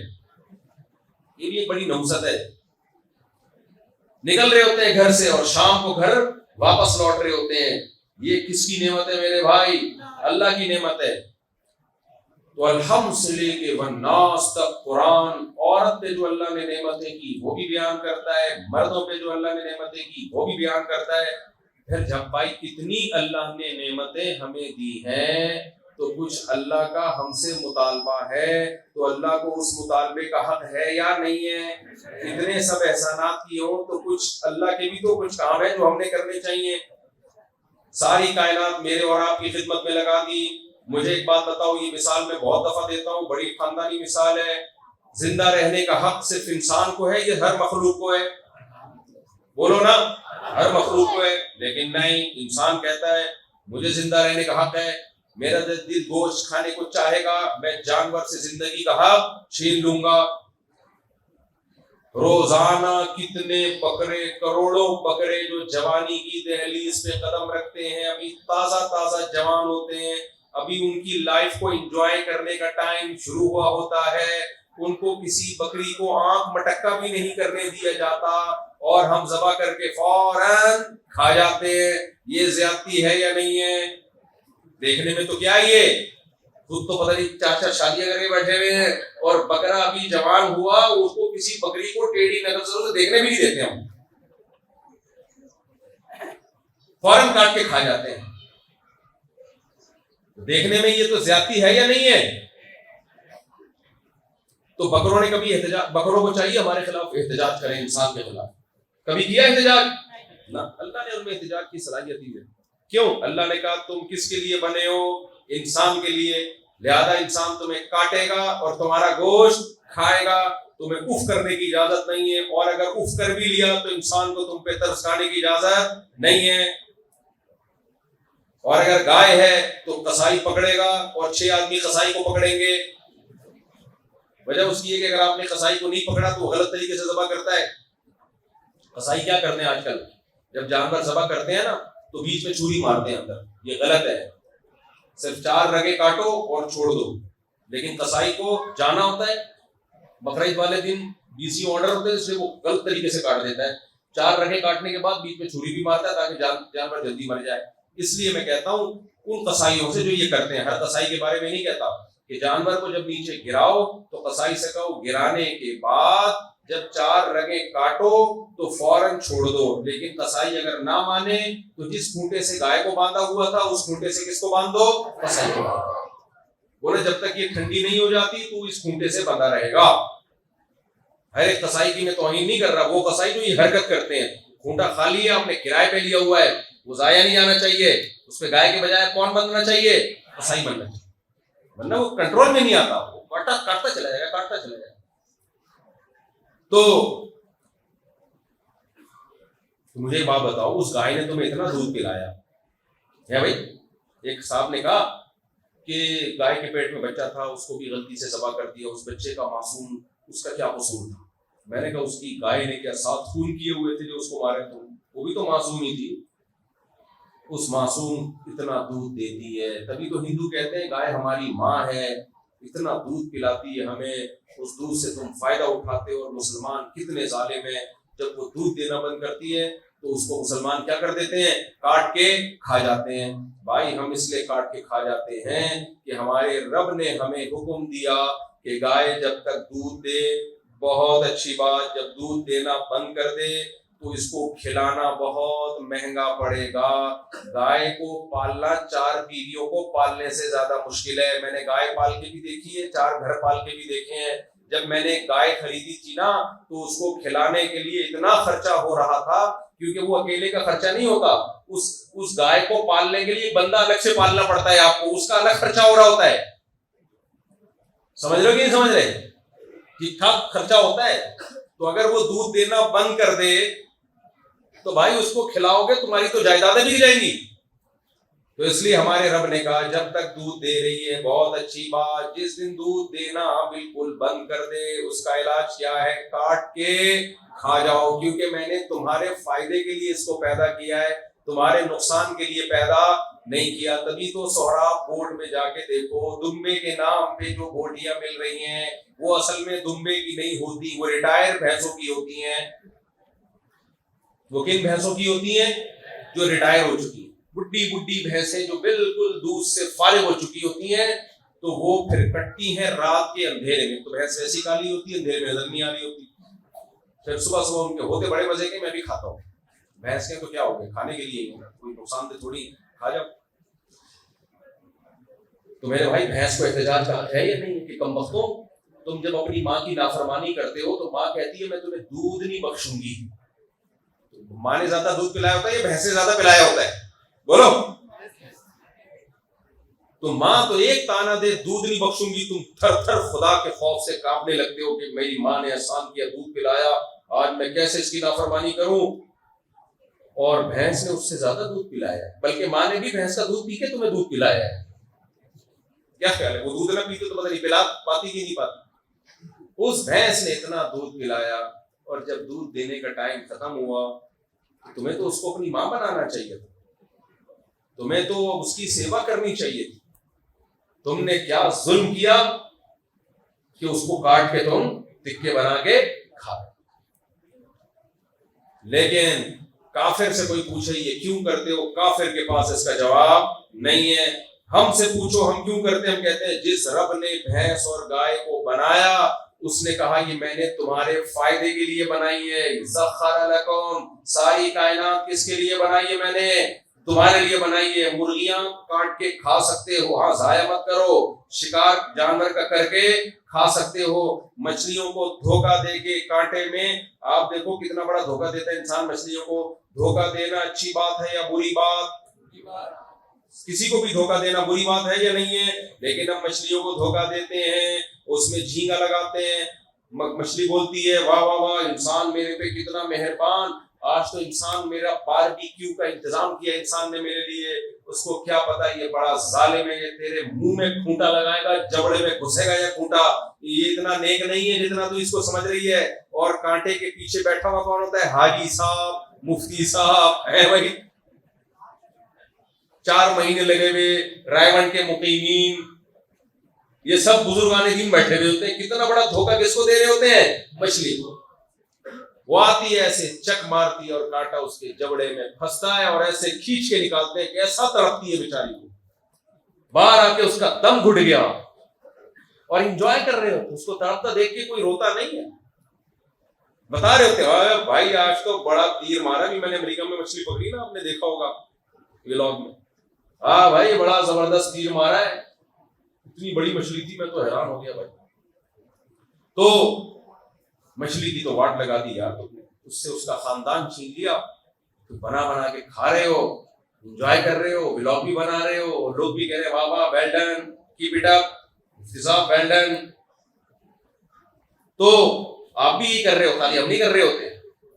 یہ بھی ایک بڑی نحوست ہے. نکل رہے ہوتے ہیں گھر سے اور شام کو گھر واپس لوٹ رہے ہوتے ہیں. یہ کس کی نعمت ہے میرے بھائی؟ اللہ کی نعمت ہے. تو الحمد سے لے کے والناس تک قرآن عورت پہ جو اللہ نے نعمتیں کی وہ بھی بیان کرتا ہے، مردوں پہ جو اللہ نے نعمتیں کی وہ بھی بیان کرتا ہے. پھر جب بھائی اتنی اللہ نے نعمتیں ہمیں دی ہیں تو کچھ اللہ کا ہم سے مطالبہ ہے، تو اللہ کو اس مطالبے کا حق ہے یا نہیں ہے؟ اتنے سب احسانات کیے ہوں تو کچھ اللہ کے بھی تو کچھ کام ہے جو ہم نے کرنے چاہیے. ساری کائنات میرے اور آپ کی خدمت میں لگا دی. مجھے ایک بات بتاؤ، یہ مثال میں بہت دفعہ دیتا ہوں، بڑی خاندانی مثال ہے. زندہ رہنے کا حق صرف انسان کو ہے یا ہر مخلوق کو ہے؟ بولو نا، ہر مخلوق کو ہے. لیکن نہیں، انسان کہتا ہے مجھے زندہ رہنے کا حق ہے، میرا دل گوشت کھانے کو چاہے گا، میں جانور سے زندگی کا حق چھین لوں گا. روزانہ کتنے بکرے، کروڑوں بکرے جو جوانی کی دہلیز پہ قدم رکھتے ہیں، ابھی تازہ تازہ جوان ہوتے ہیں، ابھی ان کی لائف کو انجوائے کرنے کا ٹائم شروع ہوا ہوتا ہے، ان کو کسی بکری کو آنکھ مٹکا بھی نہیں کرنے دیا جاتا اور ہم ذبح کر کے فوراً کھا جاتے ہیں. یہ زیادتی ہے یا نہیں ہے؟ دیکھنے میں تو کیا یہ خود تو پتہ نہیں چار شادیاں کر کے بیٹھے ہوئے ہیں اور بکرا ابھی جوان ہوا اس کو کسی بکری کو ٹیڑھی نظر سے دیکھنے بھی نہیں دیتے، ہم فوراً کاٹ کے کھا جاتے ہیں. دیکھنے میں یہ تو زیادتی ہے یا نہیں ہے؟ تو بکروں نے کبھی احتجاج، بکروں کو چاہیے ہمارے خلاف احتجاج کریں انسان کے خلاف، کبھی کیا احتجاج؟ نہ. اللہ نے ان میں احتجاج کی صلاحیت دی ہے. کیوں؟ اللہ نے کہا تم کس کے لیے بنے ہو؟ انسان کے لیے. لہذا انسان تمہیں کاٹے گا اور تمہارا گوشت کھائے گا، تمہیں اف کرنے کی اجازت نہیں ہے، اور اگر اف کر بھی لیا تو انسان کو تم پہ ترس کھانے کی اجازت نہیں ہے. اور اگر گائے ہے تو قصائی پکڑے گا اور 6 آدمی قصائی کو پکڑیں گے. وجہ اس کی ہے کہ اگر آپ نے قصائی کو نہیں پکڑا تو وہ غلط طریقے سے ذبح کرتا ہے. قصائی کیا کرتے ہیں آج کل، جب جانور ذبح کرتے ہیں نا تو بیچ میں چھری مارتے ہیں اندر. یہ غلط ہے. صرف 4 رگیں کاٹو اور چھوڑ دو. لیکن قصائی کو جانا ہوتا ہے، بقرعید والے دن BC آرڈر ہوتے ہیں، اس لیے وہ غلط طریقے سے کاٹ دیتا ہے. 4 رگیں کاٹنے کے بعد بیچ میں چھری بھی مارتا ہے تاکہ جانور جلدی مر جائے. اس لیے میں کہتا ہوں ان قصائیوں سے جو یہ کرتے ہیں، ہر قصائی کے بارے میں نہیں کہتا کہ جانور کو جب نیچے گراؤ تو قصائی سے کہو گرانے کے بعد جب 4 رگیں کاٹو تو فوراً چھوڑ دو. لیکن قصائی اگر نہ مانے تو جس کھونٹے سے گائے کو باندھا ہوا تھا اس کھونٹے سے کس کو باندھ دو؟ قصائی کو. بولے جب تک یہ ٹھنڈی نہیں ہو جاتی تو اس کھونٹے سے بندھا رہے گا. ہر ایک قصائی کی میں توہین نہیں کر رہا، وہ قصائی جو یہ حرکت کرتے ہیں، کھونٹا خالی ہے، آپ نے کرائے پہ لیا ہوا ہے، وہ ضائع نہیں جانا چاہیے، اس پہ گائے کے بجائے کون بننا چاہیے؟ قصائی بننا چاہیے. ورنہ وہ کنٹرول میں نہیں آتا، وہ کاٹتا چلا جائے گا، کاٹتا چلا جائے گا. تو مجھے ایک بات بتاؤ، اس گائے نے تمہیں اتنا دودھ پلایا ہے بھائی. ایک صاحب نے کہا کہ گائے کے پیٹ میں بچہ تھا، اس کو بھی غلطی سے ذبح کر دیا، اس بچے کا معصوم، اس کا کیا قصور تھا؟ میں نے کہا اس کی گائے نے کیا 7 خون کیے ہوئے تھے جو اس کو مارے تھے، وہ بھی تو معصوم ہی تھی. اس معصوم اتنا دودھ دیتی ہے، تبھی تو ہندو کہتے ہیں گائے ہماری ماں ہے، اتنا دودھ پلاتی ہے ہمیں، اس دودھ سے تم فائدہ اٹھاتے ہو. اور مسلمان کتنے ظالم ہیں، جب وہ دودھ دینا بند کرتی ہے تو اس کو مسلمان کیا کر دیتے ہیں؟ کاٹ کے کھا جاتے ہیں. بھائی ہم اس لیے کاٹ کے کھا جاتے ہیں کہ ہمارے رب نے ہمیں حکم دیا کہ گائے جب تک دودھ دے بہت اچھی بات، جب دودھ دینا بند کر دے تو اس کو کھلانا بہت مہنگا پڑے گا. گائے کو پالنا 4 بیویوں کو پالنے سے زیادہ مشکل ہے. میں نے گائے پال کے بھی دیکھی ہے، 4 گھر پال کے بھی دیکھے ہیں. جب میں نے گائے خریدی تھی نا تو اس کو کھلانے کے لیے اتنا خرچہ ہو رہا تھا، کیونکہ وہ اکیلے کا خرچہ نہیں ہوتا، اس گائے کو پالنے کے لیے بندہ الگ سے پالنا پڑتا ہے آپ کو، اس کا الگ خرچہ ہو رہا ہوتا ہے. سمجھ رہے ہو کہ نہیں سمجھ رہے؟ ٹھیک ٹھاک خرچہ ہوتا ہے. تو اگر وہ دودھ دینا بند کر دے تو بھائی اس کو کھلاؤ گے تمہاری تو جائیدادیں بک جائیں گی. تو اس لیے ہمارے رب نے کہا جب تک دودھ دے رہی ہے بہت اچھی بات، جس دن دودھ دینا بالکل بند کر دے اس کا علاج کیا ہے؟ کاٹ کے کھا جاؤ، کیونکہ میں نے تمہارے فائدے کے لیے اس کو پیدا کیا ہے، تمہارے نقصان کے لیے پیدا نہیں کیا. تبھی تو سہراب بورڈ میں جا کے دیکھو، دمبے کے نام پہ جو بوٹیاں مل رہی ہیں وہ اصل میں دمبے کی نہیں ہوتی، وہ ریٹائر بھینسوں کی ہوتی ہیں. وہ کن بھینسوں کی ہوتی ہیں؟ جو ریٹائر ہو چکی ہیں، بڈی بھینسیں جو بالکل دودھ سے فارغ ہو چکی ہوتی ہیں، تو وہ پھر کٹتی ہیں رات کے اندھیرے میں. تو بھینس ایسی کالی ہوتی ہے، اندھیرے میں نظر نہیں آ رہی ہوتی. پھر صبح ان کے ہوتے بڑے مزے کے، میں بھی کھاتا ہوں. بھینس کے تو کیا ہو گئے، کھانے کے لیے کوئی نقصان دہ تھوڑی، کھا جاؤ. تو میرے بھائی بھینس کو احتجاج ہے یا نہیں کہ کم بختوں، تم جب اپنی ماں کی نافرمانی کرتے ہو تو ماں کہتی ہے میں تمہیں دودھ نہیں بخشوں گی. ماں نے زیادہ دودھ پلایا ہوتا ہے یا بھینس نے زیادہ پلایا ہوتا ہے؟ بولو. تو ماں تو ایک تانا دے دودھ نہیں بخشوں گی، تم تھر تھر خدا کے خوف سے کانپنے لگتے ہو کہ میری ماں نے احسان کیا، دودھ پلایا، آج میں کیسے اس کی نافرمانی کروں. اور بھینس نے اس سے زیادہ دودھ پلایا ہے، بلکہ ماں نے بھی بھینس کا دودھ پی کے تمہیں دودھ پلایا ہے. کیا خیال ہے، وہ دودھ نہ پیتے تو پتہ نہیں پلا پاتی کہ نہیں پاتی. اس بھینس نے اتنا دودھ پلایا، اور جب دودھ دینے کا ٹائم ختم ہوا تمہیں تو اس کو اپنی ماں بنانا چاہیے تھا، تمہیں تو اس کی سیوا کرنی چاہیے تھی. تم نے کیا ظلم کیا کہ اس کو کاٹ کے تم ٹکے بنا کے کھا. لیکن کافر سے کوئی پوچھے یہ کیوں کرتے ہو، کافر کے پاس اس کا جواب نہیں ہے. ہم سے پوچھو ہم کیوں کرتے ہیں، ہم کہتے ہیں جس رب نے بھینس اور گائے کو بنایا اس نے کہا یہ میں نے تمہارے فائدے کے لیے بنائی ہے. سخر لکم، ساری کائنات کس کے لیے بنائی ہے؟ میں نے تمہارے لیے بنائی ہے. مرغیاں کاٹ کے کھا سکتے ہو، ہاں ضائع مت کرو، شکار جانور کا کر کے کھا سکتے ہو. مچھلیوں کو دھوکہ دے کے کانٹے میں، آپ دیکھو کتنا بڑا دھوکہ دیتا ہے انسان مچھلیوں کو. دھوکہ دینا اچھی بات ہے یا بری بات؟ کسی کو بھی دھوکہ دینا بری بات ہے یا نہیں ہے؟ لیکن ہم مچھلیوں کو دھوکہ دیتے ہیں، اس میں جھینگا لگاتے ہیں. مچھلی بولتی ہے واہ واہ واہ انسان میرے پہ کتنا مہربان، آج تو انسان میرا باربیکیو کا انتظام کیا انسان نے میرے لیے. اس کو کیا پتا یہ بڑا ظالم ہے، یہ تیرے منہ میں کھونٹا لگائے گا، جبڑے میں گھسے گا یا کھونٹا. یہ اتنا نیک نہیں ہے جتنا تو اس کو سمجھ رہی ہے. اور کانٹے کے پیچھے بیٹھا ہوا کون ہوتا ہے؟ حاجی صاحب، مفتی صاحب ہے بھائی. 4 مہینے لگے ہوئے رائے کے مقیمین، یہ سب بزرگان دین بیٹھے ہوئے ہوتے ہیں. کتنا بڑا دھوکہ کس کو دے رہے ہوتے ہیں؟ مچھلی کو. وہ آتی ہے ایسے چک مارتی ہے اور کانٹا اس کے جبڑے میں پھنستا ہے اور ایسے کھینچ کے نکالتے ہیں کہ ایسا تڑپتی ہے بیچاری کو، باہر آ کے اس کا دم گھٹ گیا اور انجوائے کر رہے ہوتے. اس کو تڑپتا دیکھ کے کوئی روتا نہیں ہے. بتا رہے ہوتے بھائی آج تو بڑا تیر مارا. بھی میں نے امریکہ میں مچھلی پکڑی نا، آپ نے دیکھا ہوگا ولاگ میں. ہاں بھائی بڑا زبردست تیر مارا ہے، اتنی بڑی مچھلی تھی میں تو حیران ہو گیا بھائی. تو مچھلی کی تو واٹ لگا دی یار، تو اس سے اس کا خاندان چھین لیا. تو بنا بنا کے کھا رہے ہو، انجوائے کر رہے ہو، ولاگ بھی بنا رہے ہو، اور لوگ بھی کہہ رہے ہیں واہ واہ well done, keep it up, مفتی صاحب ویل ڈن. تو آپ بھی یہ کر رہے ہو، خالی ہم نہیں کر رہے ہوتے،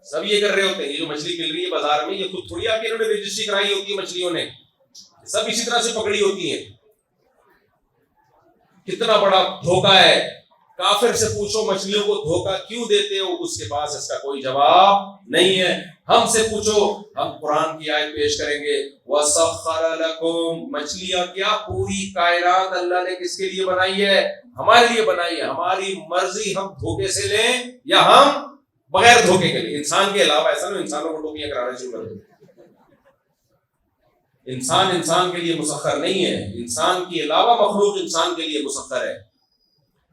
سب یہ کر رہے ہوتے ہیں. یہ جو مچھلی مل رہی ہے بازار میں، یہ خود تھوڑی آپ کی انہوں نے رجسٹری کرائی ہوتی ہے، مچھلیوں نے سب اسی طرح سے پکڑی ہوتی ہیں. کتنا بڑا دھوکہ ہے. کافر سے پوچھو مچھلیوں کو دھوکہ کیوں دیتے ہو، اس کے پاس اس کا کوئی جواب نہیں ہے. ہم سے پوچھو، ہم قرآن کی آیت پیش کریں گے. وَسَخَّرَ لَكُمْ، مچھلیاں کیا پوری کائنات اللہ نے کس کے لیے بنائی ہے؟ ہمارے لیے بنائی ہے. ہماری مرضی ہم دھوکے سے لیں یا ہم بغیر دھوکے کے لیں. انسان کے علاوہ ایسا نہیں انسانوں کو ٹوپیاں کرانا شروع کر دیں. انسان کے لیے مسخر نہیں ہے، انسان کے علاوہ مخلوق انسان کے لیے مسخر ہے.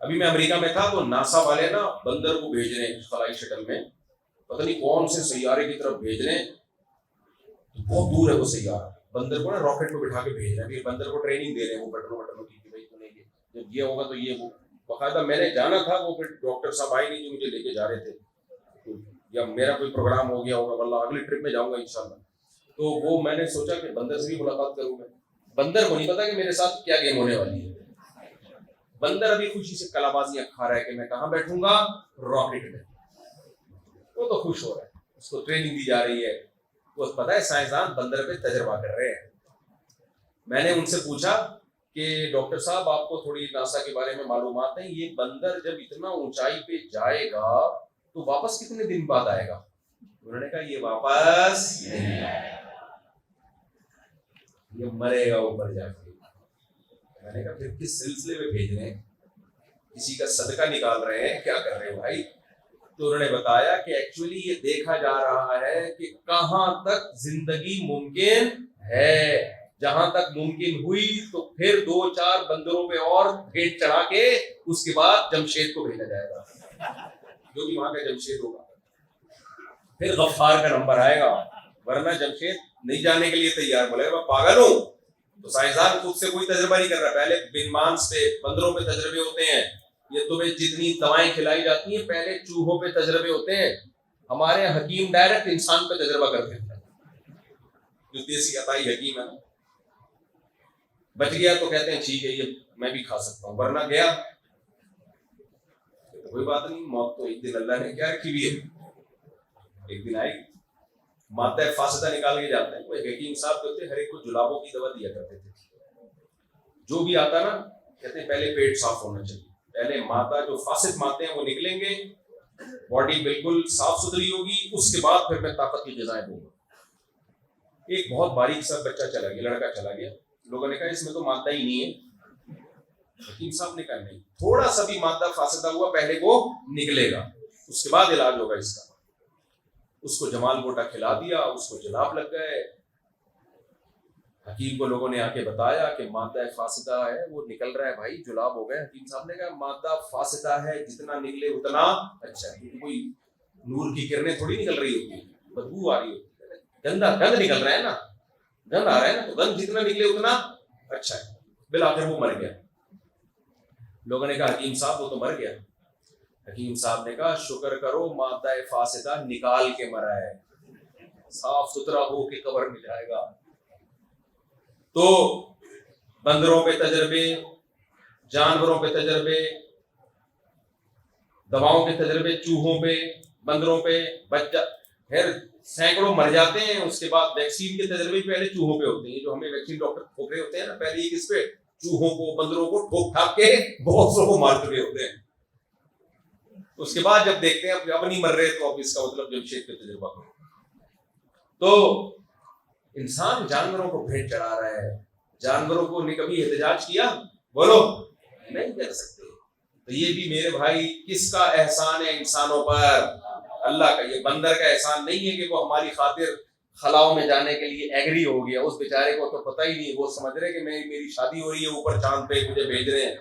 ابھی میں امریکہ میں تھا تو ناسا والے نا بندر کو بھیج رہے ہیں خلائی شٹل میں، پتہ نہیں کون سے سیارے کی طرف بھیج رہے ہیں، بہت دور ہے وہ سیارہ، بندر کو نا راکٹ میں بٹھا کے بھیج رہے ہیں، پھر بندر کو ٹریننگ دے رہے ہیں وہ بٹنوں کی کہ بھائی تمہیں جب یہ ہوگا تو یہ وہ باقاعدہ میں نے جانا تھا، وہ پھر ڈاکٹر صاحب آئے نہیں جو مجھے لے کے جا رہے تھے، یا میرا کوئی پروگرام ہو گیا ہوگا، واللہ اگلی ٹرپ میں جاؤں گا انشاءاللہ، تو وہ میں نے سوچا کہ بندر سے بھی ملاقات کروں میں، بندر کو نہیں پتا کہ میرے ساتھ کیا گیم ہونے والی ہے، بندر ابھی خوشی سے کلا بازیاں کھا رہا ہے کہ میں کہاں بیٹھوں گا، راکٹ میں، وہ تو خوش ہو رہا ہے، اس کو ٹریننگ دی جا رہی ہے، وہ پتا ہے سائنسدان بندر پہ تجربہ کر رہے ہیں۔ میں نے ان سے پوچھا کہ ڈاکٹر صاحب آپ کو تھوڑی ناسا کے بارے میں معلومات ہیں، یہ بندر جب اتنا اونچائی پہ جائے گا تو واپس کتنے دن بعد آئے گا؟ انہوں نے کہا یہ واپس نہیں آئے گا، یہ مرے گا اوپر جا کے۔ میں نے کہا پھر کس سلسلے میں بھیج رہے ہیں، کسی کا صدقہ نکال رہے ہیں، کیا کر رہے ہیں بھائی؟ تو انہوں نے بتایا کہ ایکچولی یہ دیکھا جا رہا ہے کہ کہاں تک زندگی ممکن ہے، جہاں تک ممکن ہوئی تو پھر 2-4 بندروں پہ اور بھیٹ چڑھا کے اس کے بعد جمشید کو بھیجا جائے گا، جو بھی وہاں کا جمشید ہوگا، پھر غفار کا نمبر آئے گا، ورنہ جمشید نہیں جانے کے لیے تیار، بولے میں پاگل ہوں۔ تو سائنسدان خود سے کوئی تجربہ نہیں کر رہا، پہلے بنمانس پہ بندروں پہ تجربے ہوتے ہیں، یہ تمہیں جتنی دوائیں کھلائی جاتی ہیں پہلے چوہوں پہ تجربے ہوتے ہیں، ہمارے حکیم ڈائریکٹ انسان پہ تجربہ کرتے ہیں، جو دیسی عطائی حکیم ہے نا، بچ گیا تو کہتے ہیں ٹھیک ہے یہ میں بھی کھا سکتا ہوں، ورنہ گیا تو کوئی بات نہیں، موت تو ایک دن اللہ نے کیا رکھی ہوئی ہے، ایک دن آئے گی۔ مادہ فاسدہ نکال کے جاتے ہیں، وہ حکیم صاحب جو تھے ہر ایک کو جلابوں کی دوا دیا کرتے تھے، جو بھی آتا نا کہتے ہیں پہلے پیٹ صاف ہونا چاہیے، پہلے مادہ جو فاسد مادے ہیں وہ نکلیں گے، باڈی بالکل صاف ستھری ہوگی، اس کے بعد پھر میں طاقت کی غذائیں دوں گا۔ ایک بہت باریک سا بچہ چلا گیا، لڑکا چلا گیا، لوگوں نے کہا اس میں تو مادہ ہی نہیں ہے، حکیم صاحب نے کہا نہیں، تھوڑا سا بھی مادہ فاسدہ ہوا پہلے وہ نکلے گا، اس کے بعد علاج ہوگا اس کا۔ اس کو جمال گوٹا کھلا دیا، اس کو جلاب لگ گئے، حکیم کو لوگوں نے آ کے بتایا کہ مادہ فاسدہ ہے وہ نکل رہا ہے بھائی، جلاب ہو گئے۔ حکیم صاحب نے کہا مادہ فاسدہ ہے جتنا نکلے اتنا اچھا ہے، کیونکہ کوئی نور کی کرنیں تھوڑی نکل رہی ہوتی ہیں، بدبو آ رہی ہوتی ہے، گند نکل رہا ہے نا، گند آ رہا ہے نا، تو گند جتنا نکلے اتنا اچھا ہے۔ بالآخر وہ مر گیا، لوگوں نے کہا حکیم صاحب وہ تو مر گیا، حکیم صاحب نے کہا شکر کرو مادہ فاسدہ نکال کے مرا ہے، صاف ستھرا ہو کے قبر میں جائے گا۔ تو بندروں پہ تجربے، جانوروں پہ تجربے، دواؤں کے تجربے، چوہوں پہ، بندروں پہ، بچہ پھر سینکڑوں مر جاتے ہیں، اس کے بعد ویکسین کے تجربے پہلے چوہوں پہ ہوتے ہیں، جو ہمیں ویکسین ڈاکٹر ٹھوک رہے ہوتے ہیں نا، پہلے یہ کس پہ، چوہوں کو، بندروں کو ٹھوک ٹھاک کے بہت سو کو مار چکے ہوتے ہیں، اس کے بعد جب دیکھتے ہیں اب نہیں مر رہے تو اب اس کا مطلب جمشید پہ تجربہ کرو۔ تو انسان جانوروں کو بھیٹ چڑھا رہا ہے، جانوروں کو نے کبھی احتجاج کیا؟ بولو نہیں کر سکتے۔ تو یہ بھی میرے بھائی کس کا احسان ہے انسانوں پر؟ اللہ کا۔ یہ بندر کا احسان نہیں ہے کہ وہ ہماری خاطر خلاؤں میں جانے کے لیے ایگری ہو گیا، اس بیچارے کو تو پتہ ہی نہیں، وہ سمجھ رہے کہ میری شادی ہو رہی ہے اوپر چاند پہ مجھے بھیج رہے ہیں،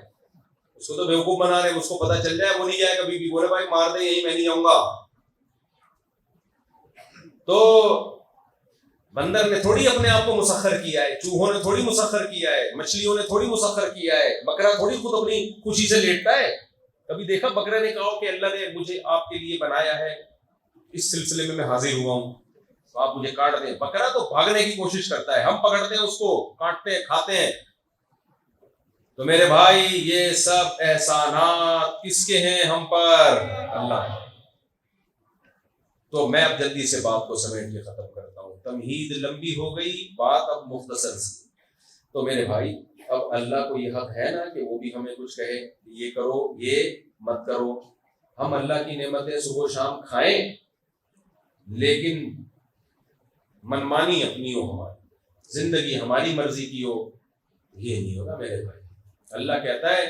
اس کو تو بیوقوف بنا رہے ہیں، اس کو پتہ چل جائے وہ نہیں جائے کبھی بھی، بولے بھائی مار دے یہی میں نہیں جاؤں گا۔ تو بندر نے تھوڑی اپنے آپ کو مسخر کیا ہے، چوہوں نے تھوڑی مسخر کیا ہے، مچھلیوں نے تھوڑی مسخر کیا ہے، بکرا تھوڑی خود اپنی خوشی سے لیٹتا ہے۔ کبھی دیکھا بکرے نے کہا کہ اللہ نے مجھے آپ کے لیے بنایا ہے، اس سلسلے میں حاضر ہوا ہوں تو آپ مجھے کاٹ دیں؟ بکرا تو بھاگنے کی کوشش کرتا ہے، ہم پکڑتے ہیں اس کو، کاٹتے ہیں، کھاتے ہیں۔ تو میرے بھائی یہ سب احسانات کس کے ہیں ہم پر؟ اللہ۔ تو میں اب جلدی سے بات کو سمیٹ کے ختم کرتا ہوں، تمہید لمبی ہو گئی، بات اب مختصر سی۔ تو میرے بھائی اب اللہ کو یہ حق ہے نا کہ وہ بھی ہمیں کچھ کہے، یہ کرو یہ مت کرو۔ ہم اللہ کی نعمتیں صبح و شام کھائیں لیکن منمانی اپنی ہو، ہماری زندگی ہماری مرضی کی ہو، یہ نہیں ہوگا میرے بھائی۔ اللہ کہتا ہے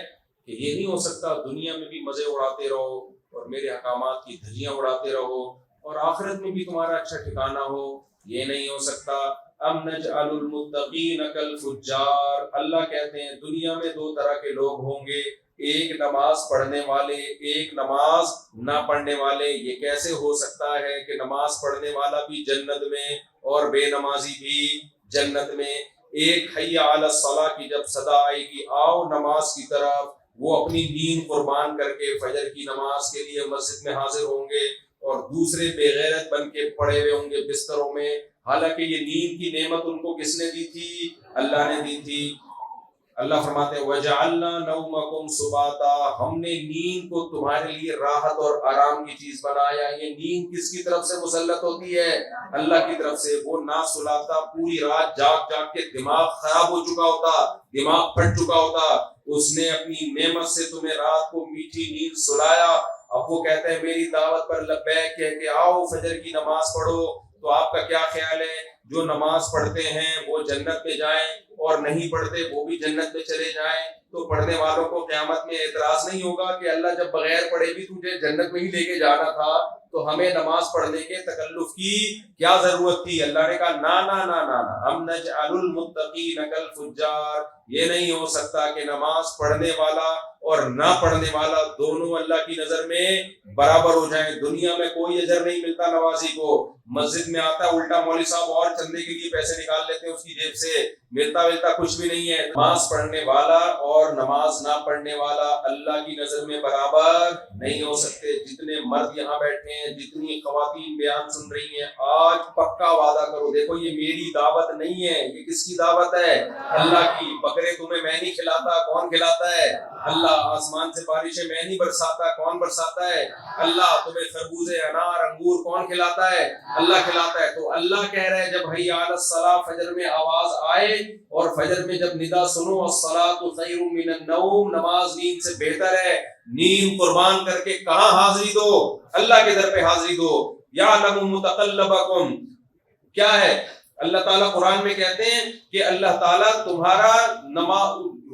کہ یہ نہیں ہو سکتا دنیا میں بھی مزے اڑاتے رہو اور میرے احکامات کی دھجیاں اڑاتے رہو اور آخرت میں بھی تمہارا اچھا ٹھکانہ ہو، یہ نہیں ہو سکتا۔ ام نجعل المتقین کالفجار، اللہ کہتے ہیں دنیا میں 2 طرح کے لوگ ہوں گے، ایک نماز پڑھنے والے ایک نماز نہ پڑھنے والے، یہ کیسے ہو سکتا ہے کہ نماز پڑھنے والا بھی جنت میں اور بے نمازی بھی جنت میں؟ ایک حی علی الصلاۃ کی جب صدا آئے گی، آؤ نماز کی طرف، وہ اپنی نیند قربان کر کے فجر کی نماز کے لیے مسجد میں حاضر ہوں گے، اور دوسرے بے غیرت بن کے پڑے ہوئے ہوں گے بستروں میں، حالانکہ یہ نیند کی نعمت ان کو کس نے دی تھی؟ اللہ نے دی تھی۔ اللہ فرماتے ہیں وَجَعَلْنَا نَوْمَكُمْ سُبَاتًا، ہم نے نیند کو تمہارے لیے راحت اور آرام کی چیز بنایا۔ یہ نیند کس کی طرف سے مسلط ہوتی ہے؟ اللہ کی طرف سے۔ وہ نہ سلاتا، پوری رات جاگ جاگ کے دماغ خراب ہو چکا ہوتا، دماغ پھٹ چکا ہوتا، اس نے اپنی نعمت سے تمہیں رات کو میٹھی نیند سلایا۔ اب وہ کہتے ہیں میری دعوت پر لبیک کہہ کے آؤ فجر کی نماز پڑھو، تو آپ کا کیا خیال ہے؟ جو نماز پڑھتے ہیں وہ جنت میں جائیں، اور نہیں پڑھتے وہ بھی جنت میں چلے جائیں، تو پڑھنے والوں کو قیامت میں اعتراض نہیں ہوگا کہ اللہ جب بغیر پڑھے بھی تجھے جنت میں ہی لے کے جانا تھا، تو ہمیں نماز پڑھنے کے تکلف کی کیا ضرورت تھی؟ اللہ نے کہا نا نا نا نا نا، ہم نجعل المتقین کالفجار، یہ نہیں ہو سکتا کہ نماز پڑھنے والا اور نہ پڑھنے والا دونوں اللہ کی نظر میں برابر ہو جائیں۔ دنیا میں کوئی اجر نہیں ملتا نمازی کو، مسجد میں آتا ہے الٹا مولوی صاحب اور چندے کے لیے پیسے نکال لیتے ہیں اس کی جیب سے، ملتا کچھ بھی نہیں ہے۔ نماز پڑھنے والا اور نماز نہ پڑھنے والا اللہ کی نظر میں برابر نہیں ہو سکتے۔ جتنے مرد یہاں بیٹھے ہیں، جتنی خواتین بیان سن رہی ہیں، آج پکا وعدہ کرو، دیکھو یہ میری دعوت نہیں ہے، یہ کس کی دعوت ہے؟ اللہ کی۔ بکرے تمہیں میں نہیں کھلاتا، کون کھلاتا ہے؟ اللہ۔ آسمان سے بارشیں میں نہیں برساتا، کون برساتا ہے؟ اللہ۔ تمہیں خربوزے، انار، انگور کون کھلاتا ہے؟ اللہ کھلاتا ہے۔ تو اللہ کہہ رہے ہیں جب حی علی الصلاۃ فجر میں آواز آئے، اور فجر میں جب ندا سنو الصلاۃ خیر من النوم، نماز نیند سے بہتر ہے، نیند قربان کر کے کہاں حاضری دو؟ اللہ کے در پہ حاضری دو۔ یعلم متقلبکم، کیا ہے؟ اللہ تعالیٰ قرآن میں کہتے ہیں کہ اللہ تعالیٰ تمہارا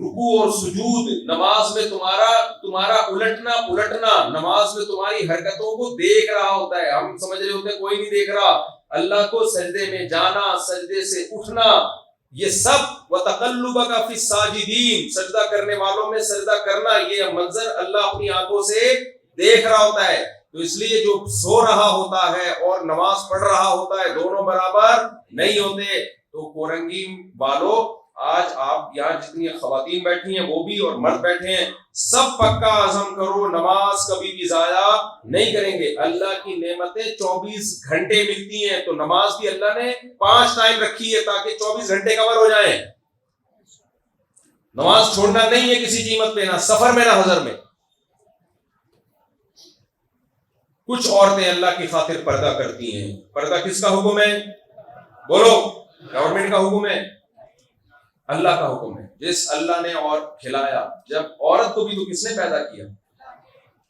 رکوع اور سجود، نماز میں تمہارا الٹنا پلٹنا، نماز میں تمہاری حرکتوں کو دیکھ رہا ہوتا ہے۔ ہم سمجھ رہے ہوتے ہیں کوئی نہیں دیکھ رہا، اللہ کو سجدے میں جانا، سجدے سے اٹھنا، یہ سب وَتَقَلُّبَكَ فِي السَّاجِدِينَ، سجدہ کرنے والوں میں سجدہ کرنا، یہ منظر اللہ اپنی آنکھوں سے دیکھ رہا ہوتا ہے۔ تو اس لیے جو سو رہا ہوتا ہے اور نماز پڑھ رہا ہوتا ہے، دونوں برابر نہیں ہوتے۔ تو کورنگی والو، آج آپ یہاں جتنی خواتین بیٹھی ہیں وہ بھی اور مرد بیٹھے ہیں، سب پکا عزم کرو نماز کبھی بھی ضائع نہیں کریں گے۔ اللہ کی نعمتیں 24 گھنٹے ملتی ہیں، تو نماز بھی اللہ نے 5 ٹائم رکھی ہے تاکہ 24 گھنٹے کور ہو جائیں۔ نماز چھوڑنا نہیں ہے کسی قیمت پہ، نہ سفر میں نہ حضر میں۔ کچھ عورتیں اللہ کی خاطر پردہ کرتی ہیں، پردہ کس کا حکم ہے؟ بولو، گورنمنٹ کا حکم ہے؟ اللہ کا حکم ہے۔ جس اللہ نے اور کھلایا، جب عورت کو بھی تو کس نے پیدا کیا؟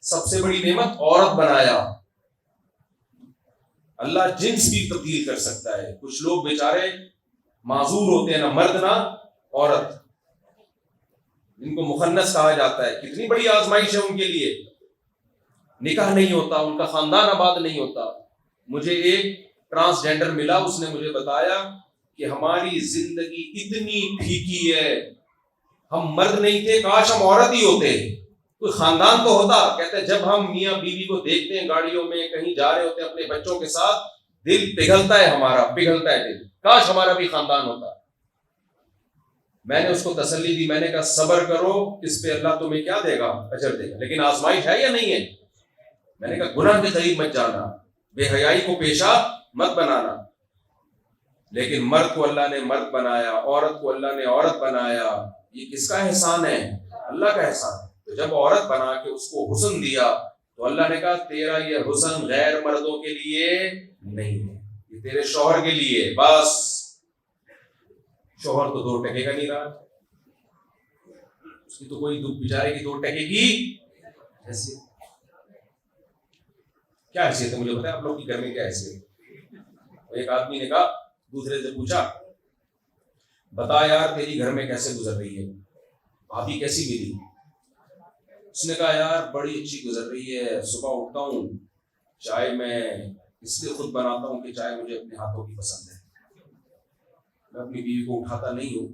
سب سے بڑی نعمت عورت بنایا۔ اللہ جنس بھی تبدیل کر سکتا ہے۔ کچھ لوگ بیچارے معذور ہوتے ہیں، نہ مرد نہ عورت، جن کو مخنث کہا جاتا ہے، کتنی بڑی آزمائش ہے ان کے لیے، نکاح نہیں ہوتا، ان کا خاندان آباد نہیں ہوتا۔ مجھے ایک ٹرانسجینڈر ملا، اس نے مجھے بتایا کہ ہماری زندگی اتنی پھیکی ہے، ہم مرد نہیں تھے، کاش ہم عورت ہی ہوتے، کوئی خاندان تو ہوتا۔ کہتے ہیں جب ہم میاں بیوی کو دیکھتے ہیں گاڑیوں میں کہیں جا رہے ہوتے ہیں اپنے بچوں کے ساتھ، دل پگھلتا ہے، ہمارا پگھلتا ہے دل، کاش ہمارا بھی خاندان ہوتا۔ میں نے اس کو تسلی دی، میں نے کہا صبر کرو، اس پہ اللہ تمہیں کیا دے گا؟ اجر دے گا، لیکن آزمائش ہے یا نہیں ہے؟ میں نے کہا گناہ کے قریب مت جانا، بے حیائی کو پیشہ مت بنانا۔ لیکن مرد کو اللہ نے مرد بنایا، عورت کو اللہ نے عورت بنایا، یہ کس کا احسان ہے؟ اللہ کا احسان ہے۔ تو جب عورت بنا کے اس کو حسن دیا، تو اللہ نے کہا تیرا یہ حسن غیر مردوں کے لیے نہیں ہے، یہ تیرے شوہر کے لیے۔ بس شوہر تو 2 ٹکے کا نہیں رہا، اس کی تو کوئی بیچارے کی 2 ٹکے کی حیثیت، کیا حیثیت ہے مجھے بتائیں، آپ لوگ کی گھر میں کیا حیثیت ہے؟ ایک آدمی نے کہا، دوسرے سے پوچھا، بتا یار تیری گھر میں کیسے گزر رہی ہے، بھابھی کیسی ملی؟ اس نے کہا یار بڑی اچھی گزر رہی ہے، صبح اٹھتا ہوں، چائے میں اس لیے خود بناتا ہوں کہ چائے مجھے اپنے ہاتھوں کی پسند ہے، میں اپنی بیوی کو اٹھاتا نہیں ہوں،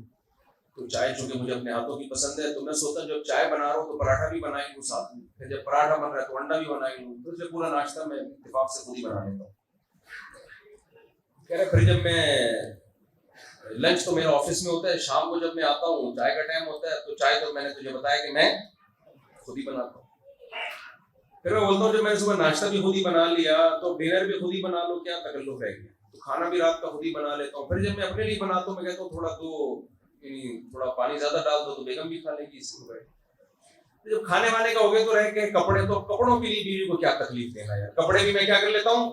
تو چائے چونکہ مجھے اپنے ہاتھوں کی پسند ہے، تو میں سوچتا جب چائے بنا رہا ہوں تو پراٹھا بھی بنائی لوں ساتھ میں، پھر جب پراٹھا بن رہا ہے تو انڈا بھی بنائی لوں، تو اسے پورا ناشتہ میں اتفاق سے خود ہی بنا لیتا ہوں۔ کہہ رہے پھر جب میں لنچ تو میرا آفس میں ہوتا ہے، شام کو جب میں آتا ہوں چائے کا ٹائم ہوتا ہے، تو چائے تو میں نے تجھے بتایا کہ میں خود ہی بناتا ہوں۔ پھر میں بولتا ہوں جب میں نے صبح ناشتہ بھی خود ہی بنا لیا تو ڈنر بھی خود ہی بنا لو، کیا تکلف رہ گیا، تو کھانا بھی رات کا خود ہی بنا لیتا ہوں۔ پھر جب میں اپنے لیے بناتا ہوں میں کہتا ہوں تھوڑا پانی زیادہ ڈال دو تو بیگم بھی کھا لے گی، اس کو بڑے جب کھانے وانے کا ہو گیا تو رہ کے کپڑے، تو کپڑوں کے لیے بیوی کو کیا تکلیف دینا یار، کپڑے بھی میں کیا کر لیتا ہوں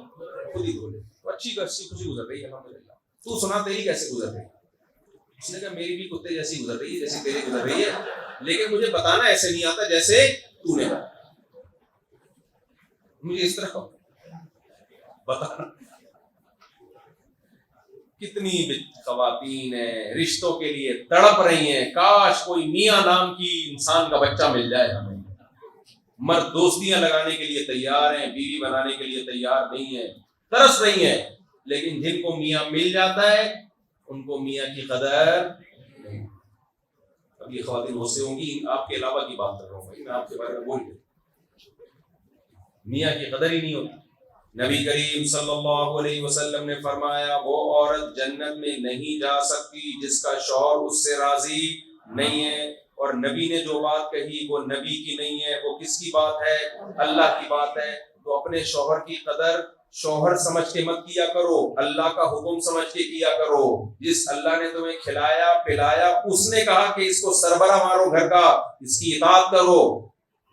خود ہی دھو لیتا ہوں۔ اچھی خوشی گزر رہی ہے الحمدللہ۔ تو سنا تیری کیسے گزر رہی ہے؟ اس نے کہا میری بھی کتے جیسی گزر رہی ہے جیسی تیری گزر رہی ہے، لیکن مجھے بتانا ایسے نہیں آتا جیسے تو نے مجھے اس طرح بتانا۔ کتنی خواتین ہیں رشتوں کے لیے تڑپ رہی ہیں، کاش کوئی میاں نام کی انسان کا بچہ مل جائے ہمیں۔ مرد دوستیاں لگانے کے لیے تیار ہیں، بیوی بنانے کے لیے تیار نہیں ہیں، ترس رہی ہیں، لیکن جن کو میاں مل جاتا ہے ان کو میاں کی قدر نہیں۔ اب یہ خواتین غصے ہوں گی، آپ کے علاوہ کی بات کر رہا ہوں بھائی، میں آپ کے بارے میں بول رہا ہوں، میاں کی قدر ہی نہیں ہوتی۔ نبی کریم صلی اللہ علیہ وسلم نے فرمایا وہ عورت جنت میں نہیں جا سکتی جس کا شوہر اس سے راضی نہیں ہے، اور نبی نے جو بات کہی وہ نبی کی نہیں ہے، وہ کس کی بات ہے؟ اللہ کی بات ہے۔ تو اپنے شوہر کی قدر شوہر سمجھ کے مت کیا کرو، اللہ کا حکم سمجھ کے کیا کرو۔ جس اللہ نے تمہیں کھلایا پلایا اس نے کہا کہ اس کو سربراہ مارو گھر کا، اس کی اطاعت کرو،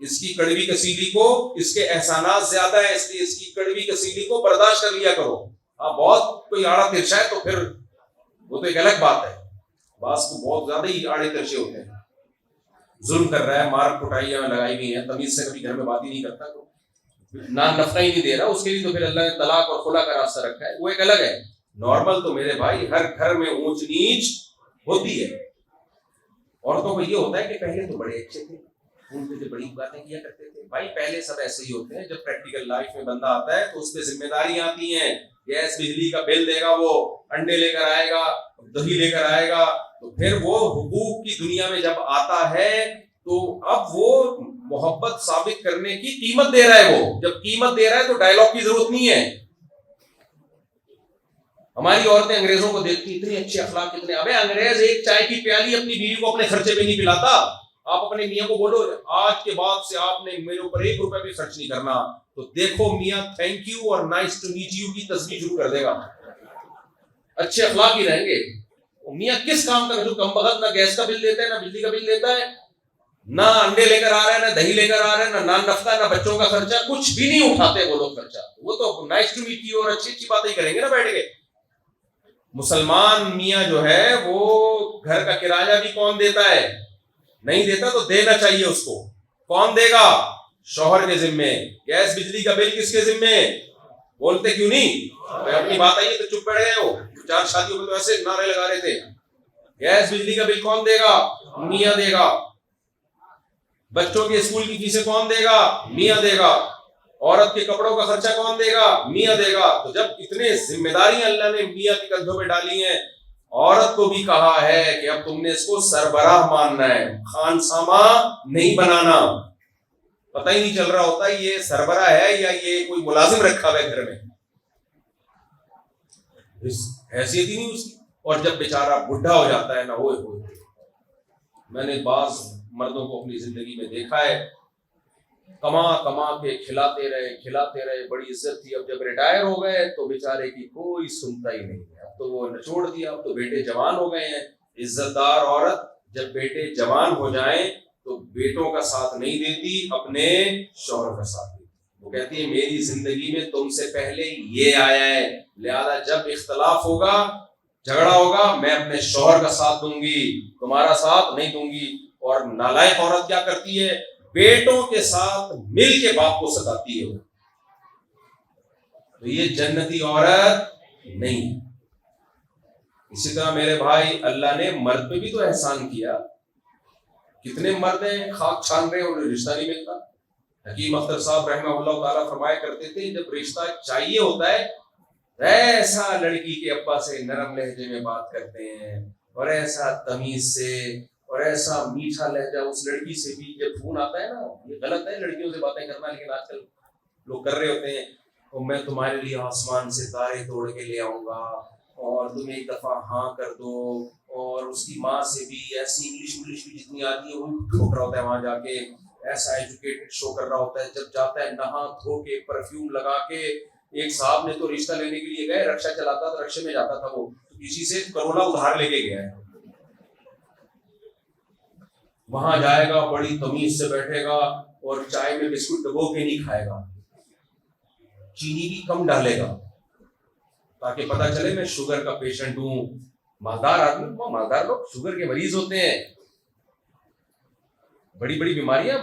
اس کی کڑوی کسیلی کو، اس کے احسانات زیادہ ہیں اس لیے اس کی کڑوی کسیلی کو برداشت کر لیا کرو۔ ہاں بہت کوئی آڑا ترچا ہے تو پھر وہ تو ایک الگ بات ہے، بعض کو بہت زیادہ ہی آڑے ترچے ہوتے ہیں، ظلم کر رہا ہے، مار کٹائیاں لگائی ہوئی ہیں، تمیز سے کبھی گھر میں بات ہی نہیں کرتا، نان نفقہ ہی نہیں دے رہا، اس کے لیے تو پھر اللہ نے طلاق اور خلا کا راستہ رکھا ہے، وہ ایک الگ ہے۔ نارمل تو میرے بھائی ہر گھر میں اونچ نیچ ہوتی ہے۔ عورتوں کو یہ ہوتا ہے کہ پہلے تو بڑے اچھے تھے، ان پہ بڑی باتیں کیا کرتے تھے، بھائی پہلے سب ایسے ہی ہوتے ہیں، جب پریکٹیکل لائف میں بندہ آتا ہے تو اس پہ ذمہ داریاں آتی ہیں، گیس بجلی کا بل دے گا، وہ انڈے لے کر آئے گا، دہی لے کر آئے گا، تو پھر وہ حقوق کی دنیا میں جب آتا ہے تو اب وہ محبت ثابت کرنے کی قیمت دے رہا ہے، وہ جب قیمت دے رہا ہے تو ڈائلاگ کی ضرورت نہیں ہے۔ ہماری عورتیں انگریزوں کو دیکھتی اتنے اچھے اخلاق کتنے، ابے انگریز ایک چائے کی پیالی اپنی بیوی کو اپنے خرچے پہ نہیں پلاتا۔ آپ اپنے میاں کو بولو آج کے بعد سے آپ نے میرے اوپر 1 روپے بھی خرچ نہیں کرنا، تو دیکھو میاں تھینک یو اور نائس ٹو میٹ یو کی تصویر شروع کر دے گا، اچھے اخلاق ہی رہیں گے۔ میاں کس کام کا جو کم بخت نہ گیس کا بل دیتا ہے، نہ بجلی کا بل دیتا ہے، نہ انڈے لے کر آ رہا ہے، نہ دہی لے کر آ رہا ہے، نہ نان نفقہ، نہ بچوں کا خرچہ، کچھ بھی نہیں اٹھاتے وہ لوگ خرچہ، وہ تو نائس ٹو میٹ یو اور اچھی اچھی باتیں کریں گے نا بیٹھ کے۔ مسلمان میاں جو ہے وہ گھر کا کرایہ بھی کون دیتا ہے؟ نہیں دیتا، تو دینا چاہیے اس کو۔ کون دے گا؟ شوہر کے ذمے۔ گیس بجلی کا بل کس کے ذمے؟ بولتے کیوں نہیں؟ میں اپنی بات آئی ہے تو چپ بیٹھ گئے ہو، 4 شادیوں میں تو ایسے نعرے لگا رہے تھے۔ گیس بجلی کا بل کون دے گا؟ میاں دے گا۔ بچوں کے اسکول کی فیسیں کون دے گا؟ میاں دے گا۔ عورت کے کپڑوں کا خرچہ کون دے گا؟ میاں دے گا۔ تو جب اتنے ذمہ داریاں اللہ نے میاں کے کندھوں پہ ڈالی ہیں، عورت کو بھی کہا ہے کہ اب تم نے اس کو سربراہ ماننا ہے، خانسامہ نہیں بنانا۔ پتہ ہی نہیں چل رہا ہوتا یہ سربراہ ہے یا یہ کوئی ملازم رکھا ہوا ہے گھر میں، حیثیت ہی نہیں اس کی۔ اور جب بیچارہ بڈھا ہو جاتا ہے نا، ہوئے میں نے بعض مردوں کو اپنی زندگی میں دیکھا ہے، کما کما کے کھلاتے رہے، بڑی عزت تھی، اب جب ریٹائر ہو گئے تو بیچارے کی کوئی سنتا ہی نہیں ہے، اب تو وہ نچوڑ دیا، اب تو بیٹے جوان ہو گئے ہیں۔ عزت دار عورت جب بیٹے جوان ہو جائیں تو بیٹوں کا ساتھ نہیں دیتی، اپنے شوہر کا ساتھ دیتی۔ وہ کہتی ہے میری زندگی میں تم سے پہلے یہ آیا ہے، لہذا جب اختلاف ہوگا، جھگڑا ہوگا، میں اپنے شوہر کا ساتھ دوں گی، تمہارا ساتھ نہیں دوں گی۔ اور نالائق عورت کیا کرتی ہے؟ بیٹوں کے ساتھ مل کے باپ کو ستاتی ہے، تو یہ جنتی عورت نہیں۔ اسی طرح میرے بھائی اللہ نے مرد پہ بھی تو احسان کیا، کتنے مرد ہیں خاک چھان رہے ہیں انہیں رشتہ نہیں ملتا۔ حکیم اختر صاحب رحمہ اللہ تعالیٰ فرمایا کرتے تھے جب رشتہ چاہیے ہوتا ہے ایسا لڑکی کے ابا سے نرم لہجے میں بات کرتے ہیں، اور ایسا تمیز سے اور ایسا میٹھا لہجہ اس لڑکی سے بھی جب فون آتا ہے نا. یہ غلط ہے لڑکیوں سے باتیں کرنا, لیکن آج کل لوگ کر رہے ہوتے ہیں. اور میں تمہارے لیے آسمان سے تارے توڑ کے لے آؤں گا اور تم ایک دفعہ ہاں کر دو. اور اس کی ماں سے بھی ایسی انگلش بھی جتنی آتی ہے وہ ٹھوک رہا ہوتا ہے وہاں جا کے, ایسا ایجوکیٹڈ شو کر رہا ہوتا ہے. جب جاتا ہے نہا دھو کے پرفیوم لگا کے. ایک صاحب نے تو رشتہ لینے کے لیے گئے, رکشا چلاتا تھا, رکشے میں جاتا تھا وہ, کسی سے کروڑا ادھار لے کے گیا ہے. وہاں جائے گا بڑی تمیز سے بیٹھے گا اور چائے میں بسکٹ ڈبو کے نہیں کھائے گا, چینی بھی کم ڈالے گا تاکہ پتہ چلے میں شوگر کا پیشنٹ ہوں. مالدار آدمی, مالدار لوگ شوگر کے مریض ہوتے ہیں, بڑی بڑی بیماریاں.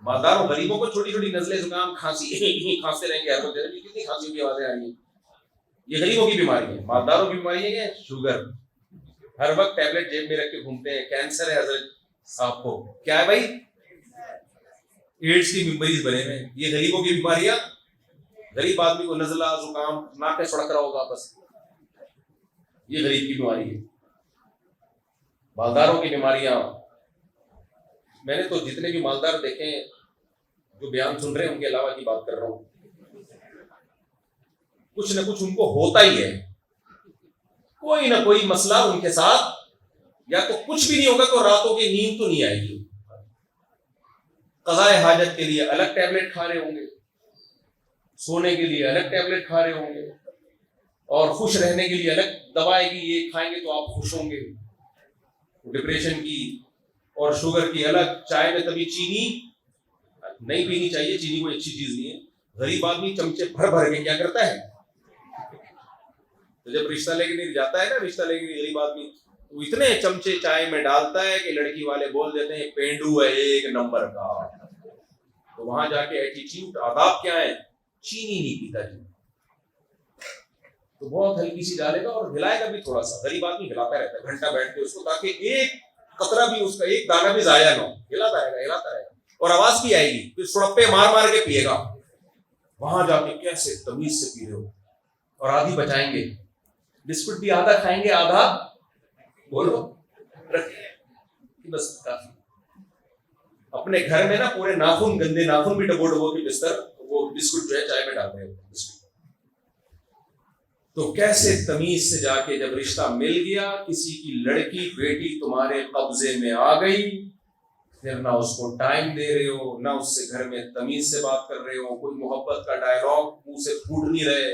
مالدار اور غریبوں کو چھوٹی چھوٹی نزلے زکام کھانسی کھانستے رہیں گے, کتنی کھانسی کی آوازیں آ رہی ہیں. یہ غریبوں کی بیماری ہے. مالداروں کی بیماری ہے شوگر, ہر وقت ٹیبلٹ جیب میں رکھ کے گھومتے ہیں. کینسر ہے حضرت صاحب کو, کیا ہے بھائی, ایڈز کی مریض بنے ہوئے. یہ غریبوں کی بیماریاں. غریب آدمی کو نزلہ زکام ناک میں سڑک رہا ہوگا بس, یہ غریب کی بیماری ہے. مالداروں کی بیماریاں, میں نے تو جتنے بھی مالدار دیکھے ہیں جو بیان سن رہے ہیں ان کے علاوہ کی بات کر رہا ہوں, کچھ نہ کچھ ان کو ہوتا ہی ہے. کوئی نہ کوئی مسئلہ ان کے ساتھ, یا تو کچھ بھی نہیں ہوگا تو راتوں کی نیند تو نہیں آئے گی. قضاء حاجت کے لیے الگ ٹیبلٹ کھا رہے ہوں گے, سونے کے لیے الگ ٹیبلٹ کھا رہے ہوں گے, اور خوش رہنے کے لیے الگ دوائیں کی یہ کھائیں گے تو آپ خوش ہوں گے. ڈپریشن کی اور شوگر کی الگ. چائے میں کبھی چینی نہیں پینی چاہیے, چینی کوئی اچھی چیز نہیں ہے. غریب آدمی چمچے بھر بھر کے کیا کرتا ہے, تو جب رشتہ لے کے نہیں جاتا ہے نا, رشتہ لے کے غریب آدمی, تو اتنے چمچے چائے میں ڈالتا ہے کہ لڑکی والے بول دیتے ہیں پینڈو ہے ایک نمبر کا. تو وہاں جا کے ایٹیٹیوڈ آداب کیا ہے, چینی نہیں پیتا جی, تو بہت ہلکی سی ڈالے گا اور ہلائے گا بھی تھوڑا سا. غریب آدمی ہلاتا رہتا ہے گھنٹہ بیٹھ کے اس کو, تاکہ ایک قطرہ بھی اس کا, ایک دانہ بھی ضائع نہ ہو. ہلاتا رہے گا اور آواز بھی آئے گی, پھر سڑپے مار مار کے پیے گا. وہاں جا کے کیسے تمیز سے پی رہے ہو, اور آدھی بچائیں گے. بسکٹ بھی آدھا کھائیں گے, آدھا بولو بس کافی. اپنے گھر میں نا پورے ناخن, گندے ناخن بھی ڈبو ڈبو کے بستر وہ بسکٹ جو ہے چائے میں ڈالتے ہیں بسکٹ. تو کیسے تمیز سے جا کے جب رشتہ مل گیا, کسی کی لڑکی بیٹی تمہارے قبضے میں آ گئی, پھر نہ اس کو ٹائم دے رہے ہو, نہ اس سے گھر میں تمیز سے بات کر رہے ہو, کوئی محبت کا ڈائلاگ منہ سے پھوٹ نہیں رہے.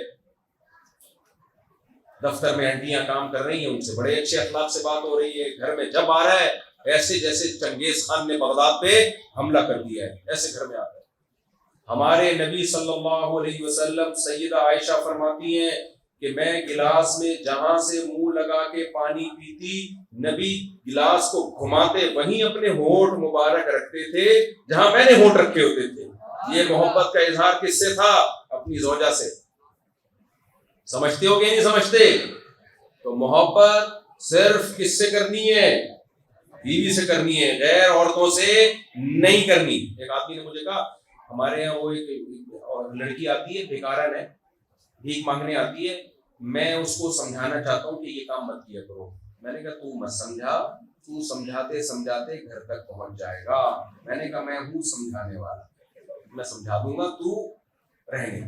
دفتر میں آنٹیاں کام کر رہی ہیں, ان سے بڑے اچھے اخلاق سے بات ہو رہی ہے. گھر میں جب آ رہا ہے ایسے جیسے چنگیز خان نے بغداد پہ حملہ کر دیا ہے, ایسے گھر میں آتا ہے. ہمارے نبی صلی اللہ علیہ وسلم, سیدہ عائشہ فرماتی ہیں کہ میں گلاس میں جہاں سے منہ لگا کے پانی پیتی, نبی گلاس کو گھماتے وہیں اپنے ہونٹ مبارک رکھتے تھے جہاں میں نے ہونٹ رکھے ہوتے تھے. یہ محبت کا اظہار کس سے تھا, اپنی زوجہ سے. سمجھتے ہو کہ نہیں سمجھتے؟ تو محبت صرف کس سے کرنی ہے, بیوی سے کرنی ہے, غیر عورتوں سے نہیں کرنی. ایک آدمی نے مجھے کہا ہمارے یہاں وہ ایک لڑکی آتی ہے, بیکارن ہے, بھیک مانگنے آتی ہے, میں اس کو سمجھانا چاہتا ہوں کہ یہ کام مت کیا کرو. میں نے کہا تو مت سمجھا, تو سمجھاتے سمجھاتے گھر تک پہنچ جائے گا. میں نے کہا میں ہوں سمجھانے والا, میں سمجھا دوں گا, تو رہنے.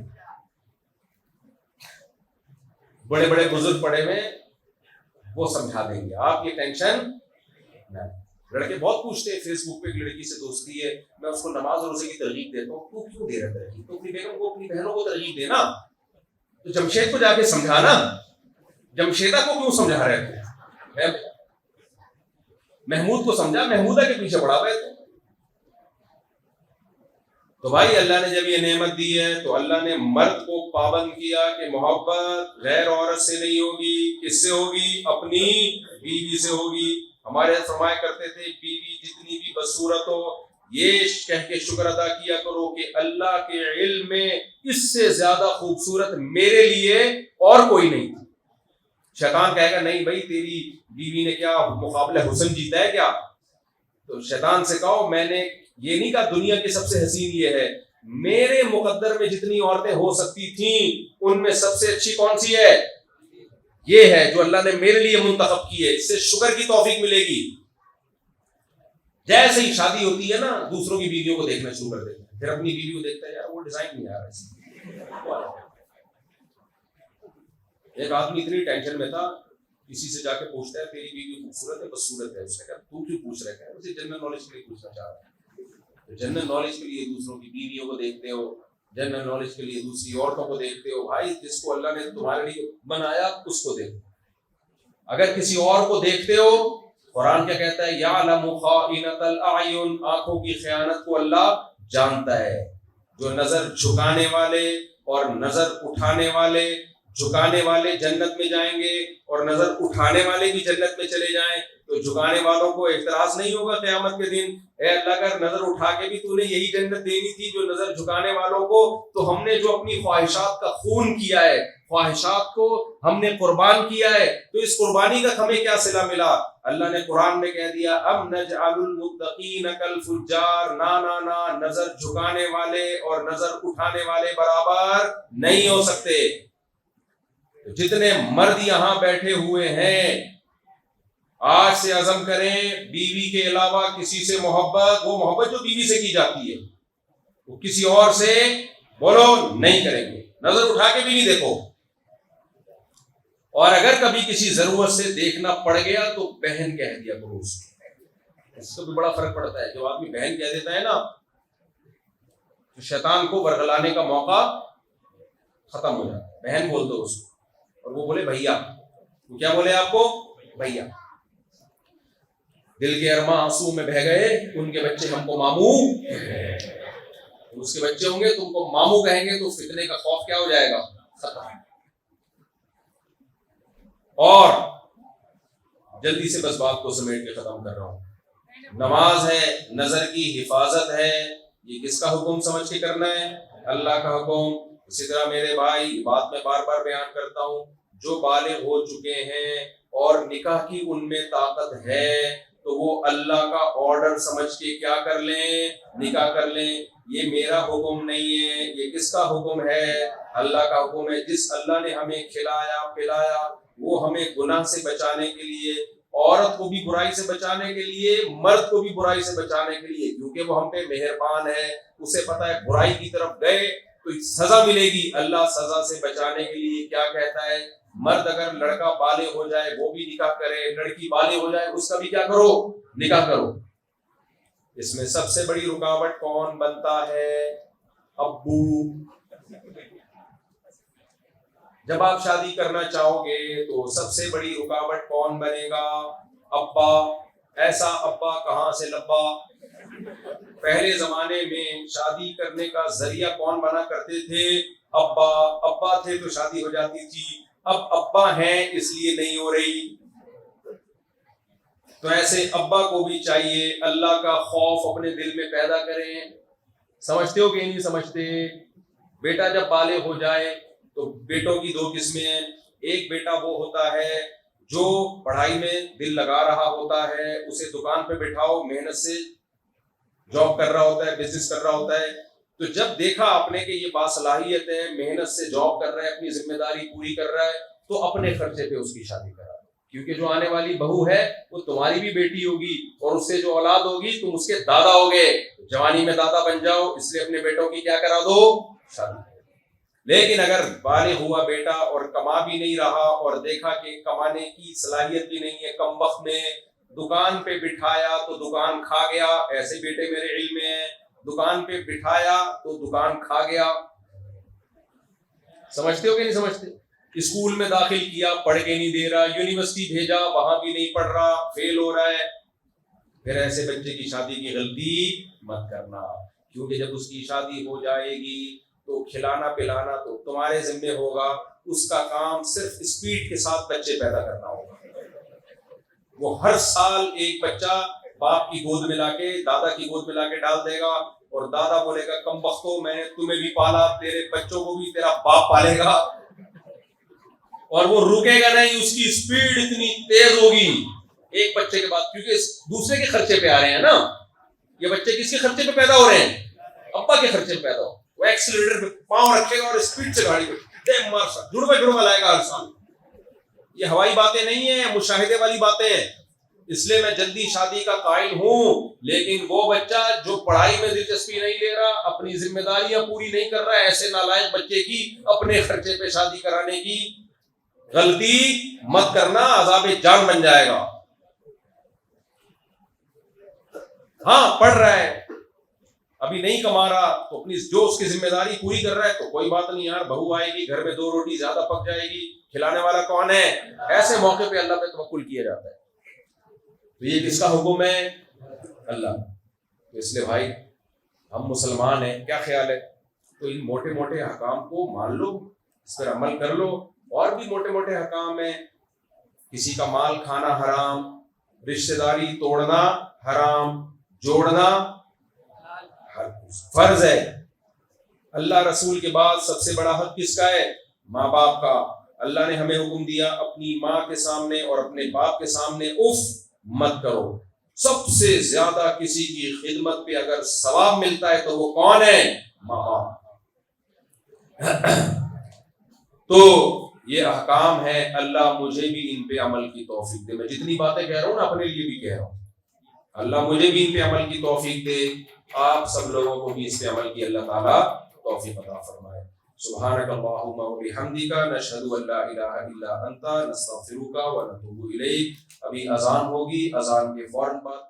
بڑے بڑے بزرگ پڑے ہوئے وہ سمجھا دیں گے, آپ یہ ٹینشن نہ. لڑکے بہت پوچھتے ہیں فیس بک پہ, ایک لڑکی سے دوستی ہے, میں اس کو نماز روزے کی ترغیب دیتا ہوں. تو کیوں دے رہا ترغیب, تو اپنی بیگم کو, اپنی بہنوں کو ترغیب دینا. تو جمشید کو جا کے سمجھانا, جمشیدہ کو کیوں سمجھا رہے تھے, محمود کو سمجھا, محمودہ کے پیچھے پڑا ہوئے تھے. تو بھائی اللہ نے جب یہ نعمت دی ہے تو اللہ نے مرد کو پابند کیا کہ محبت غیر عورت سے نہیں ہوگی. کس سے ہوگی, اپنی بیوی سے ہوگی. ہمارے فرمایا کرتے تھے بیوی جتنی بھی بدصورت ہو, یہ کہہ کے شکر ادا کیا کرو کہ اللہ کے علم میں اس سے زیادہ خوبصورت میرے لیے اور کوئی نہیں. شیطان کہے گا نہیں بھائی تیری بیوی نے کیا مقابلہ حسن جیتا ہے کیا, تو شیطان سے کہو میں نے یہ نہیں کہا دنیا کی سب سے حسین یہ ہے, میرے مقدر میں جتنی عورتیں ہو سکتی تھیں ان میں سب سے اچھی کون سی ہے, یہ ہے جو اللہ نے میرے لیے منتخب کی ہے, اس سے شکر کی توفیق ملے گی. جیسے ہی شادی ہوتی ہے نا, دوسروں کی بیویوں کو دیکھنا شروع کر دیتے ہیں, پھر اپنی بیوی کو دیکھتا ہے یار وہ ڈیزائن نہیں آ رہا. ایک آدمی اتنی ٹینشن میں تھا, کسی سے جا کے پوچھتا ہے تیری بیوی خوبصورت ہے؟ بس صورت ہے. اس نے کہا تو کیوں پوچھ رہے ہیں؟ اسے جنرل نالج کے لیے پوچھنا چاہ رہا ہے. جنرل نالج کے لیے دوسروں کی بیویوں کو دیکھتے ہو, جنرل نالج کے لیے دوسری عورتوں کو دیکھتے ہو. بھائی جس کو اللہ نے تمہارے لیے بنایا اس کو دیکھو. اگر کسی اور کو دیکھتے ہو, قرآن کیا کہتا ہے, یعلم خائنۃ الاعین, آنکھوں کی خیانت کو اللہ جانتا ہے. جو نظر جھکانے والے اور نظر اٹھانے والے, جھکانے والے جنت میں جائیں گے اور نظر اٹھانے والے بھی جنت میں چلے جائیں, تو جھکانے والوں کو اعتراض نہیں ہوگا قیامت کے دن, اے اللہ اگر نظر اٹھا کے بھی تو نے یہی جنت دینی تھی جو نظر جھکانے والوں کو, تو ہم نے جو اپنی خواہشات کا خون کیا ہے, خواہشات کو ہم نے قربان کیا ہے, تو اس قربانی کا ہمیں کیا صلہ ملا؟ اللہ نے قرآن میں کہہ دیا ام نجعل المتقین کالفجار, نا نظر جھکانے والے اور نظر اٹھانے والے برابر نہیں ہو سکتے. جتنے مرد یہاں بیٹھے ہوئے ہیں, آج سے عزم کریں بیوی کے علاوہ کسی سے محبت, وہ محبت جو بیوی سے کی جاتی ہے وہ کسی اور سے بولو نہیں کریں گے, نظر اٹھا کے بھی نہیں دیکھو. اور اگر کبھی کسی ضرورت سے دیکھنا پڑ گیا تو بہن کہہ دیا کرو اس سے بھی بڑا فرق پڑتا ہے. جو آدمی بہن کہہ دیتا ہے نا, تو شیطان کو ورغلانے کا موقع ختم ہو جاتا ہے. بہن بول دو اس کو, اور وہ بولے بھیا. وہ کیا بولے آپ کو؟ بھیا. دل کے ارماں آنسو میں بہہ گئے, ان کے بچے ہم کو ماموں, اس کے بچے ہوں گے تم کو ماموں کہیں گے, تو فتنے کا خوف کیا ہو جائے گا؟ ختم. اور جلدی سے بس بات کو سمیٹ کے ختم کر رہا ہوں. نماز ہے, نظر کی حفاظت ہے, یہ کس کا حکم سمجھ کے کرنا ہے؟ اللہ کا حکم. اسی طرح میرے بھائی, بات میں بار بار بیان کرتا ہوں, جو بالغ ہو چکے ہیں اور نکاح کی ان میں طاقت ہے تو وہ اللہ کا آرڈر سمجھ کے کیا کر لیں؟ نکاح کر لیں. یہ میرا حکم نہیں ہے, یہ کس کا حکم ہے؟ اللہ کا حکم ہے. جس اللہ نے ہمیں کھلایا پلایا وہ ہمیں گناہ سے بچانے کے لیے, عورت کو بھی برائی سے بچانے کے لیے, مرد کو بھی برائی سے بچانے کے لیے, کیونکہ وہ ہم پہ مہربان ہے. اسے پتا ہے برائی کی طرف گئے تو سزا ملے گی. اللہ سزا سے بچانے کے لیے کیا کہتا ہے؟ مرد اگر لڑکا بالغ ہو جائے وہ بھی نکاح کرے, لڑکی بالغ ہو جائے اس کا بھی کیا کرو؟ نکاح کرو. اس میں سب سے بڑی رکاوٹ کون بنتا ہے؟ ابو. جب آپ شادی کرنا چاہو گے تو سب سے بڑی رکاوٹ کون بنے گا؟ ابا. ایسا ابا کہاں سے لبا؟ پہلے زمانے میں شادی کرنے کا ذریعہ کون بنا کرتے تھے؟ ابا. ابا تھے تو شادی ہو جاتی تھی. اب ابا ہیں اس لیے نہیں ہو رہی. تو ایسے ابا کو بھی چاہیے اللہ کا خوف اپنے دل میں پیدا کریں. سمجھتے ہو کہ نہیں سمجھتے؟ بیٹا جب بالغ ہو جائے تو بیٹوں کی دو قسمیں ہیں. ایک بیٹا وہ ہوتا ہے جو پڑھائی میں دل لگا رہا ہوتا ہے, اسے دکان پہ بٹھاؤ, محنت سے جاب کر رہا ہوتا ہے, بزنس کر رہا ہوتا ہے, تو جب دیکھا آپ نے کہ یہ باصلاحیت ہے, محنت سے جاب کر رہا ہے, اپنی ذمہ داری پوری کر رہا ہے, تو اپنے خرچے پہ اس کی شادی کرا دو. کیونکہ جو آنے والی بہو ہے وہ تمہاری بھی بیٹی ہوگی, اور اس سے جو اولاد ہوگی تم اس کے دادا ہوگے. جوانی میں دادا بن جاؤ, اس لیے اپنے بیٹوں کی کیا کرا دو؟ شادی. لیکن اگر بالغ ہوا بیٹا اور کما بھی نہیں رہا, اور دیکھا کہ کمانے کی صلاحیت بھی نہیں ہے, کم وقت میں دکان پہ بٹھایا تو دکان کھا گیا. ایسے بیٹے میرے علم میں ہیں, دکان پہ بٹھایا تو دکان کھا گیا. سمجھتے ہو کہ نہیں سمجھتے؟ اسکول میں داخل کیا, پڑھ کے نہیں دے رہا, یونیورسٹی بھیجا, وہاں بھی نہیں پڑھ رہا, فیل ہو رہا ہے. پھر ایسے بچے کی شادی کی غلطی مت کرنا, کیونکہ جب اس کی شادی ہو جائے گی تو کھلانا پلانا تو تمہارے ذمہ ہوگا. اس کا کام صرف اسپیڈ کے ساتھ بچے پیدا کرنا ہوگا. وہ ہر سال ایک بچہ باپ کی گود میں لا کے, دادا کی گود میں لا کے ڈال دے گا, اور دادا بولے گا کم بختو میں نے تمہیں بھی پالا, تیرے بچوں کو بھی تیرا باپ پالے گا. اور وہ رکے گا نہیں, اس کی اسپیڈ اتنی تیز ہوگی ایک بچے کے بعد, کیونکہ دوسرے کے خرچے پہ آ رہے ہیں نا. یہ بچے کس کے خرچے پہ پیدا ہو رہے ہیں؟ ابا کے خرچے پہ پیدا ہو. وہ ایکسیلریٹر پہ پاؤں رکھے گا اور اسپیڈ سے گاڑی پہ مار جڑ پہ جڑوا لائے گا ہر سال. یہ ہوائی باتیں نہیں ہیں، مشاہدے والی باتیں ہیں. اس لیے میں جلدی شادی کا قائل ہوں، لیکن وہ بچہ جو پڑھائی میں دلچسپی نہیں لے رہا، اپنی ذمہ داریاں پوری نہیں کر رہا ہے، ایسے نالائق بچے کی اپنے خرچے پہ شادی کرانے کی غلطی مت کرنا، عذاب جان بن جائے گا. ہاں پڑھ رہا ہے، ابھی نہیں کما رہا، تو اپنی جو اس کی ذمہ داری پوری کر رہا ہے تو کوئی بات نہیں یار، بہو آئے گی گھر میں 2 روٹی زیادہ پک جائے گی، کھلانے والا کون ہے؟ ایسے موقع پہ اللہ پہ توکل کیا جاتا ہے. تو یہ کس کا حکم ہے؟ اللہ. تو اس لیے بھائی ہم مسلمان ہیں، کیا خیال ہے؟ تو ان موٹے موٹے احکام کو مان لو، اس پر عمل کر لو. اور بھی موٹے موٹے احکام ہیں، کسی کا مال کھانا حرام، رشتہ داری توڑنا حرام، جوڑنا فرض ہے. اللہ رسول کے بعد سب سے بڑا حق کس کا ہے؟ ماں باپ کا. اللہ نے ہمیں حکم دیا اپنی ماں کے سامنے اور اپنے باپ کے سامنے اف مت کرو. سب سے زیادہ کسی کی خدمت پہ اگر ثواب ملتا ہے تو وہ کون ہے؟ ماں باپ. تو یہ احکام ہے، اللہ مجھے بھی ان پہ عمل کی توفیق دے. میں جتنی باتیں کہہ رہا ہوں نا اپنے لیے بھی کہہ رہا ہوں، اللہ مجھے بھی ان پہ عمل کی توفیق دے، آپ سب لوگوں کو بھی اس پہ عمل کی اللہ تعالیٰ توفیق عطا فرمائے. سبحانک اللہم و بحمدک، نشہد ان لا الہ الا انت، نستغفرک و نتوب الیک. ابھی اذان ہوگی، اذان کے فوراً بعد